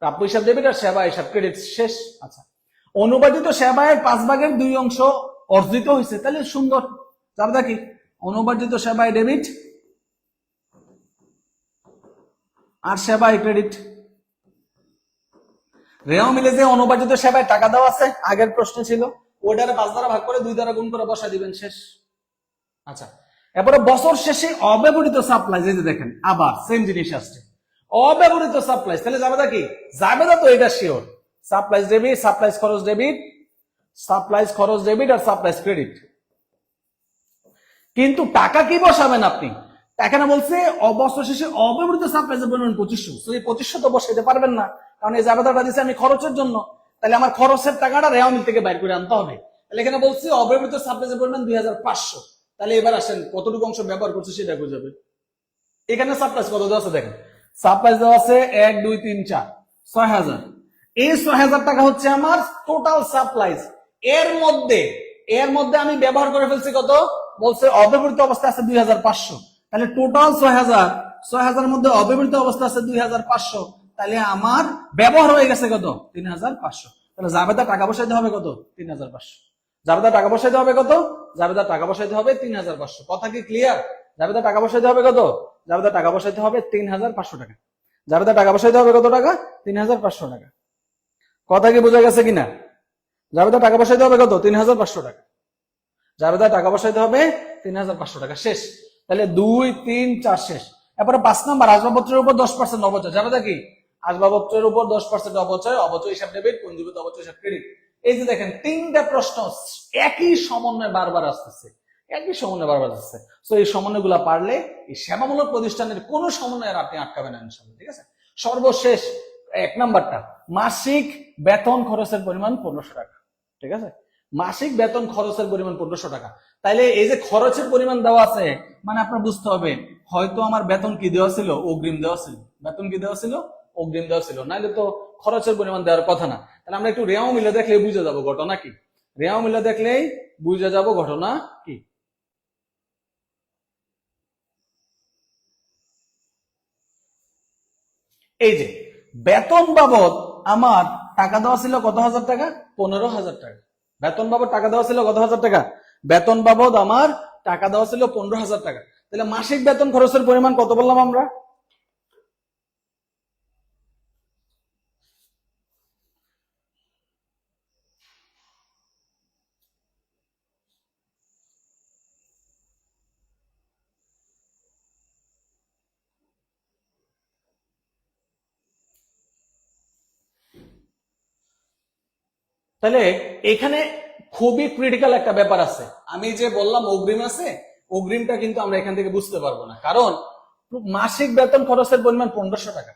A: প্রাপ্য হিসাব ডেবিট আর সেবা হিসাব ক্রেডিট, শেষ। আচ্ছা, অনুবাদিত সেবায় 5/2 অংশ অর্জিত হয়েছে, তাহলে সুন্দর। জাবেদা কি? অনুবাদিত সেবায় ডেবিট আর সেবায় ক্রেডিট। রেও মিলে যে অনুবাদিত সেবায় টাকা দেওয়া আছে, আগের প্রশ্ন ছিল, ওইটারে 5 দ্বারা ভাগ করে 2 দ্বারা গুণ করে বসা দিবেন, শেষ। আচ্ছা, এরপরে বছর শেষে অব্যবহৃত সাপ্লাই, যে দেখেন আবার সেম জিনিস আসছে। অব্যবহৃত সাপ্লাইজ, তাহলে জাবেদা কি? জাবেদা তো এটা শিওর, সাপ্লাইজ ডেবিট, সাপ্লাইজ খরচ ডেবিট, সাপ্লাইজ খরচ ডেবিট আর সাপ্লাইজ ক্রেডিট। কিন্তু টাকা কি বসাবেন আপনি? এখানে বলছে বছর শেষে অব্যবহৃত সাপ্লাইজের পরিমাণ 2500, তো এই 2500 তো বসাইতে পারবেন না, কারণ এই জাবেদাটা দিচ্ছে আমি খরচের জন্য, তাহলে আমার খরচের টাকাটা রেওয়া মিল থেকে বাইর করে আনতে হবে। তাহলে এখানে বলছে অব্যবহৃত সাপ্লাইজের পরিমাণ 2500, তাহলে এবার আসেন কতটুকু অংশ ব্যবহার করছে সেটা বুঝাবে। এখানে সাপ্লাইজ কত দেওয়া আছে দেখেন, সাপ্লাইজ দেওয়া আছে 1 2 3 4 6000। এই 6000 টাকা হচ্ছে আমার টোটাল সাপ্লাইজ। এর মধ্যে আমি ব্যবহার করে ফেলছি কত? বলছে অব্যবহৃত অবস্থা আছে 2500, তাহলে টোটাল 6000 এর মধ্যে অব্যবহৃত অবস্থা আছে 2500, তাহলে আমার ব্যবহার হয়ে গেছে কত? 3500। তাহলে জাবেদা টাকা বসাইতে হবে কত? 3500। জাবেদা টাকা বসাইতে হবে কত? জাবেদা টাকা বসাইতে হবে 3500। কথা কি ক্লিয়ার? জাবেদা টাকা বসাইতে হবে কত? জাবেদা টাকা বসাইতে হবে 3500 টাকা। জাবেদা টাকা বসাইতে হবে কত টাকা? 3500 টাকা। কথা কি বোঝা গেছে কিনা? জাবেদা টাকা বসাইতে হবে কত? 3500 টাকা। জাবেদা টাকা বসাইতে হবে 3500 টাকা। শেষ। তাহলে 2 3 4 শেষ। এরপরে 5 নাম্বার, আসবাবপত্রের উপর 10% অবচয়। জাবেদা কি? আসবাবপত্রের উপর 10% অবচয়, অবচয় হিসাব ডেবিট, পঞ্জীভূত অবচয় হিসাব ক্রেডিট। এই যে দেখেন তিনটা প্রশ্ন একই সমন্বয় বারবার আসতেছে, একই সমন্বয় বারবার আসছে। তো এই সমন্বয়গুলো পারলে এই সেবামূলক প্রতিষ্ঠানের কোন সমন্বয় আর আপনি আটকাবেন না ইনশাআল্লাহ। ঠিক আছে? সর্বশেষ 1 নাম্বারটা, মাসিক বেতন খরচের পরিমাণ 1500 টাকা। ঠিক আছে? মাসিক বেতন খরচের পরিমাণ 1500 টাকা। তাইলে এই যে খরচের পরিমাণ দেওয়া আছে, মানে আপনার বুঝতে হবে হয়তো আমার বেতন কি দেওয়া ছিল? অগ্রিম দেওয়া ছিল। বেতন কি দেওয়া ছিল? অগ্রিম দেওয়া ছিল, নাহলে তো খরচের পরিমাণ দেওয়ার কথা না। তাহলে আমরা একটু রেওয়া মিলে দেখলে বুঝে যাবো ঘটনা কি। রেওয়া মিলে দেখলেই বুঝে যাবো ঘটনা কি। এই যে বেতন বাবদ আমার টাকা দেওয়া ছিল কত হাজার টাকা? 15,000 টাকা। বেতন বাবদ টাকা দেওয়া ছিল কত হাজার টাকা? বেতন বাবদ আমার টাকা দেওয়া ছিল 15,000 টাকা। তাহলে মাসিক বেতন খরচের পরিমাণ কত বললাম আমরা? তাহলে এখানে খুবই ক্রিটিক্যাল একটা ব্যাপার আছে। আমি যে বললাম অগ্রিম আছে, অগ্রিমটা কিন্তু আমরা এখান থেকে বুঝতে পারবো না, কারণ মাসিক বেতন খরচের পরিমাণ 1500 টাকা।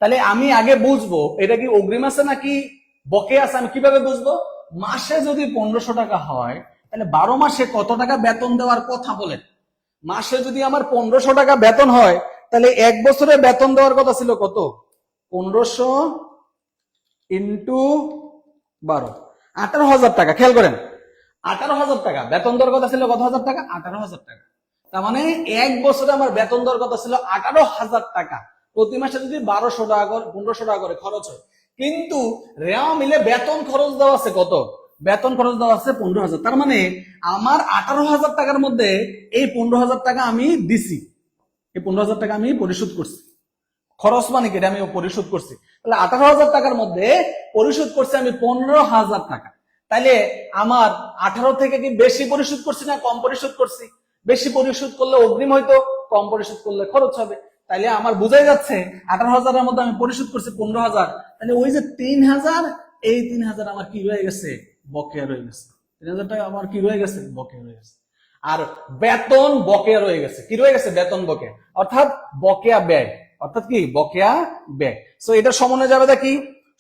A: তাহলে আমি আগে বুঝবো এটা কি অগ্রিম আছে নাকি বকেয়া আছে। আমি কিভাবে বুঝবো? মাসে যদি 1500 টাকা হয়, তাহলে 12 মাসে কত টাকা বেতন দেওয়ার কথা বলেন? মাসে যদি আমার 1500 টাকা বেতন হয়, তাহলে 1 বছরে বেতন দেওয়ার কথা ছিল কত? 1500 ইন্টু 12, 18,000 টাকা। খেয়াল করেন, 18,000 টাকা বেতন দেওয়ার কথা ছিল কত হাজার টাকা? 18,000 টাকা। তার মানে 1 বছরে আমার বেতন দেওয়ার কথা ছিল 18,000 টাকা। প্রতি মাসে যদি 1200 টাকা করে 1500 টাকা করে খরচ হয়, কিন্তু রেওয়া মিলে বেতন খরচ দেওয়া আছে কত? বেতন খরচ দেওয়া আছে 15,000। তার মানে আমার 18,000 টাকার মধ্যে এই 15,000 টাকা আমি দিছি, এই 15,000 টাকা আমি পরিশোধ করছি। খরচ মানে কি? আমি পরিশোধ করছি। তাহলে 18,000 টাকার মধ্যে পরিশোধ করছি আমি 15,000 টাকা। তাইলে আমার 18 থেকে কি বেশি পরিশোধ করছি না কম পরিশোধ করছি? বেশি পরিশোধ করলে অগ্রিম হয়তো, কম পরিশোধ করলে খরচ হবে। তাইলে আমার বোঝাই যাচ্ছে 18,000 এর মধ্যে আমি পরিশোধ করছি 15,000। তাহলে ওই যে 3,000, এই 3,000 আমার কি রয়ে গেছে? বকেয়া রয়ে গেছে। 3,000 টাকা আমার কি রয়ে গেছে? বকেয়া রয়ে গেছে। আর বেতন বকেয়া রয়ে গেছে। কি রয়ে গেছে? বেতন বকেয়া, অর্থাৎ বকেয়া ব্যয়, অর্থাৎ কি? বকেয়া ব্যয়। সো এটা সমন্বয় জাবেদা কি?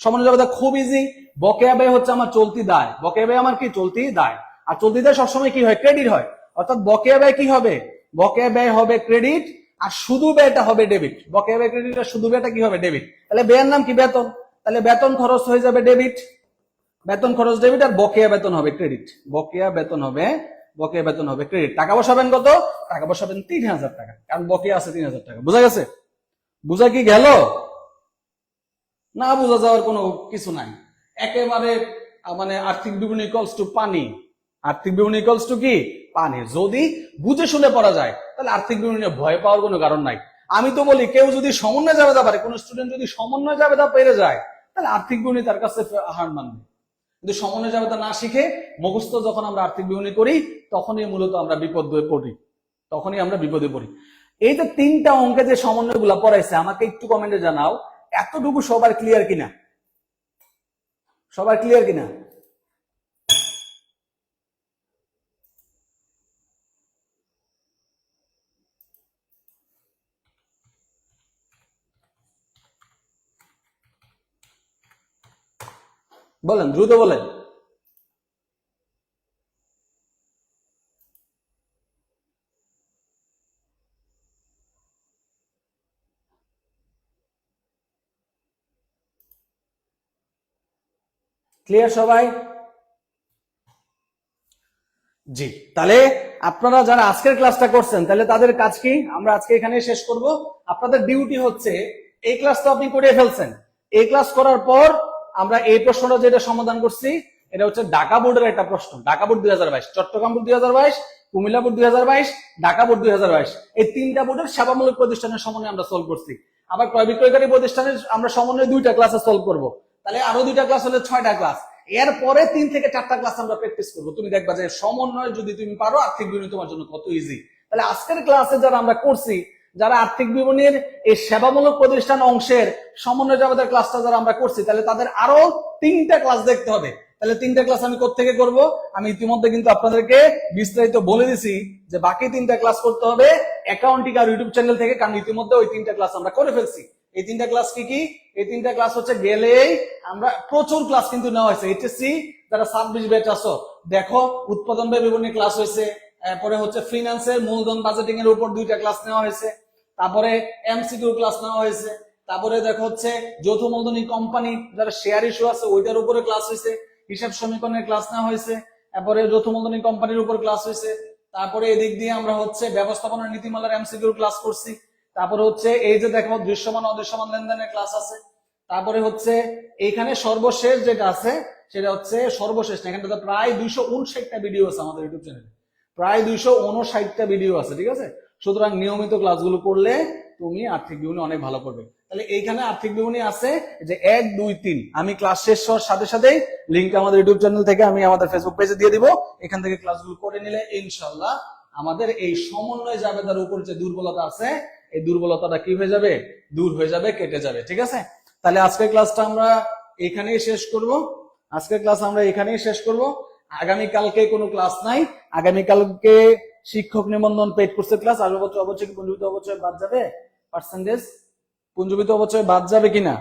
A: সমন্বয় জাবেদা খুব ইজি। বকেয়া ব্যয় হচ্ছে আমার চলতি দায়। বকেয়া ব্যয় আমার কি? চলতি দায়। আর চলতি দায় সবসময় কি হয়? ক্রেডিট হয়। অর্থাৎ বকেয়া ব্যয় কি হবে? বকেয়া ব্যয় হবে ক্রেডিট, আর শুধু ব্যয়টা হবে ডেবিট। বকেয়া ব্যয় ক্রেডিট আর শুধু ব্যয়টা কি হবে? ডেবিট। তাহলে ব্যয়ের নাম কি? বেতন। তাহলে বেতন খরচ হয়ে যাবে ডেবিট, বেতন খরচ ডেবিট, আর বকেয়া বেতন হবে ক্রেডিট। বকেয়া বেতন হবে, বকেয়া বেতন হবে ক্রেডিট। টাকা বসাবেন কত? টাকা বসাবেন 3,000 টাকা, কারণ বকেয়া আছে 3,000 টাকা। বুঝা গেছে? বুঝা কি গেল? না বোঝা যাওয়ার কোনো কিছু নাই। একেবারে মানে আর্থিক বিবরণী ইকুয়ালস টু পানি। আর্থিক বিবরণী ইকুয়ালস টু কি? পানি। যদি বুঝে শুনে পড়া যায়, তাহলে আর্থিক বিবরণী ভয় পাওয়ার কোনো কারণ নাই। আমি তো বলি কেউ যদি সমন্বয় জাবেদা পারে, কোন স্টুডেন্ট যদি সমন্বয় জাবেদা পেরে যায়, তাহলে আর্থিক বিবরণী তার কাছে হার মানবে। কিন্তু সমন্বয় জাবেদা না শিখে মুখস্থ যখন আমরা আর্থিক বিবরণী করি, তখনই মূলত আমরা বিপদে পড়ি, তখনই আমরা বিপদে পড়ি। এই যে তিনটা অঙ্কে যে সমন্বয় গুলা পড়াইছে আমাকে একটু কমেন্টে জানাও এতটুকু সবার ক্লিয়ার কিনা, সবার ক্লিয়ার কিনা? বলেন, দ্রুত বলেন। ক্লিয়ার সবাই? জি, তাহলে আপনারা যারা আজকের ক্লাসটা করছেন তাহলে তাদের কাজ কি আমরা আজকে এখানে শেষ করব। আপনাদের ডিউটি হচ্ছে এই ক্লাস তো আপনি করে ফেলছেন, এই ক্লাস করার পর আমরা এই প্রশ্নটা যেটা সমাধান করছি এটা হচ্ছে ঢাকা বোর্ডের একটা প্রশ্ন, Dhaka board 2022, Chittagong board 2022, Comilla board 2022, Dhaka board 2022, এই তিনটা বোর্ডের সেবামূলক প্রতিষ্ঠানের সমন্বয়ে আমরা সলভ করছি। আবার ক্রয় বিক্রয়কারী প্রতিষ্ঠানের আমরা সমন্বয়ে 2টা ক্লাসে সলভ করব, তাহলে আরো 2টা ক্লাস হলে 6টা ক্লাস। এরপরে 3 থেকে 4টা ক্লাস আমরা প্র্যাকটিস করবো। তুমি দেখবা যে সমন্বয় যদি তুমি পারো আর্থিক বিবরণী তোমার জন্য কত ইজি। তাহলে আজকের ক্লাসে যারা আমরা করছি, যারা আর্থিক বিবরণীর এই সেবামূলক প্রতিষ্ঠান অংশের সমন্বয় জগতের ক্লাসটা যারা আমরা করছি, তাহলে তাদের আরো 3টা ক্লাস দেখতে হবে। তাহলে 3টা ক্লাস আমি কোত্থেকে করব? আমি ইতিমধ্যে কিন্তু আপনাদেরকে বিস্তারিত বলে দিছি যে বাকি 3টা ক্লাস করতে হবে অ্যাকাউন্টিং আর ইউটিউব চ্যানেল থেকে, কারণ ইতিমধ্যে ওই 3টা ক্লাস আমরা করে ফেলছি। এই 3টা ক্লাস কি কি? এই 3টা ক্লাস হচ্ছে গেলেই আমরা প্রচুর ক্লাস কিন্তু নেওয়া হয়েছে। এইচএসসি যারা 26 ব্যাচ আছো দেখো, উৎপাদন ব্যয় বিবরণী ক্লাস হয়েছে, তারপরে হচ্ছে ফিনান্সের মূলধন বাজেটিং এর উপর 2টা ক্লাস নেওয়া হয়েছে, তারপরে এমসিকিউ ক্লাস নেওয়া হয়েছে, তারপরে দেখো হচ্ছে যৌথ মূলধনী কোম্পানি যারা শেয়ার ইস্যু আছে ওইটার উপরে ক্লাস হয়েছে, হিসাব সমীকরণের ক্লাস নেওয়া হয়েছে, তারপরে যৌথ মূলধনী কোম্পানির উপর ক্লাস হয়েছে, তারপরে এদিক দিয়ে আমরা হচ্ছে ব্যবস্থাপনার নীতিমালার এমসিকিউ ক্লাস করছি, তারপরে হচ্ছে এই যে দেখো দৃশ্যমান অদৃশ্যমান লেনদেনের ক্লাস আছে, তারপরে হচ্ছে এইখানে সর্বশেষ যেটা আছে সেটা হচ্ছে সর্বশেষ না, এখানে প্রায় 259টা ভিডিও আছে আমাদের ইউটিউব চ্যানেলে, প্রায় 259টা ভিডিও আছে, ঠিক আছে? সুতরাং নিয়মিত ক্লাসগুলো করলে তুমি আর্থিক বিবরণী অনেক ভালো করবে। তাহলে এইখানে আর্থিক বিবরণী আছে যে 1, 2, 3 আমি ক্লাস শেষ হওয়ার সাথে সাথেই লিঙ্ক আমাদের ইউটিউব চ্যানেল থেকে আমি আমাদের ফেসবুক পেজে দিয়ে দিব, এখান থেকে ক্লাসগুলো করে নিলে ইনশাআল্লাহ আমাদের এই সমন্বয় জাবেদার উপর যে দুর্বলতা আছে এই দুর্বলতাটা কি হয়ে যাবে? দূর হয়ে যাবে, কেটে যাবে, ঠিক আছে? তাহলে আজকের ক্লাসটা আমরা এখানেই শেষ করব, আজকের ক্লাস আমরা এখানেই শেষ করব। আগামীকালকে কোনো ক্লাস নাই, আগামীকালকে শিক্ষক নিবন্ধন পেইড কোর্সের ক্লাস। আর অবশ্যই কি পুঞ্জীভূত অবচয় বাদ যাবে? পার্সেন্টেজ পুঞ্জীভূত অবচয় বাদ যাবে কিনা,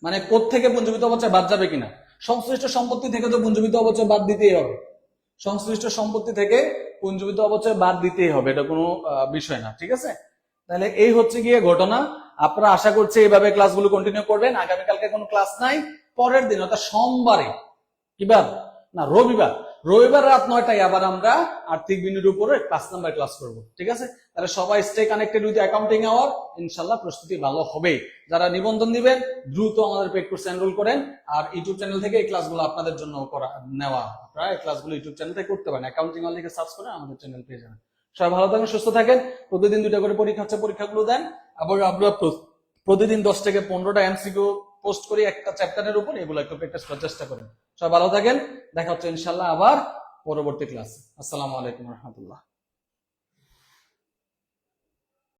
A: মানে কোত্থেকে পুঞ্জীভূত অবচয় বাদ যাবে কিনা? সংশ্লিষ্ট সম্পত্তি থেকে তো পুঞ্জীভূত অবচয় বাদ দিতেই হবে, সংশ্লিষ্ট সম্পত্তি থেকে পুঞ্জীভূত অবচয় বাদ দিতেই হবে, এটা কোনো বিষয় না, ঠিক আছে? তাহলে এই হচ্ছে গিয়ে ঘটনা। আপনারা আশা করছি এইভাবে ক্লাসগুলো কন্টিনিউ করবেন। আগামীকালকে কোনো ক্লাস নাই, পরের দিন অর্থাৎ সোমবারে, কিবার না রবিবার, রবিবার রাত 9টায় আবার আমরা আর্থিক বিনিয়োগের উপরে 5 নাম্বার ক্লাস করব, ঠিক আছে? তাহলে সবাই stay connected with accounting hour, ইনশাআল্লাহ প্রস্তুতি ভালো হবে। যারা নিবন্ধন দিবেন দ্রুত আমাদের পেইড কোর্সে এনরোল করেন, আর ইউটিউব চ্যানেল থেকে এই ক্লাসগুলো আপনাদের জন্য নেওয়া, আপনারা এই ক্লাসগুলো ইউটিউব চ্যানেল থেকে করতে পারেন, অ্যাকাউন্টিং আওয়ার লিখে সার্চ করে আমাদের চ্যানেল পেয়ে যাবেন। সবাই ভালো থাকেন, সুস্থ থাকেন, প্রতিদিন 2টা করে পরীক্ষা হচ্ছে, পরীক্ষাগুলো দেন। আবার আমরা প্রতিদিন 10 থেকে 15টা এমসিকিউ পোস্ট করি একটা চ্যাপ্টারের উপর, এগুলো একটু প্র্যাকটিস করার চেষ্টা করেন। সবাই ভালো থাকেন, দেখা হচ্ছে ইনশাআল্লাহ আবার পরবর্তী ক্লাসে। আসসালামু আলাইকুম রহমতুল্লাহ।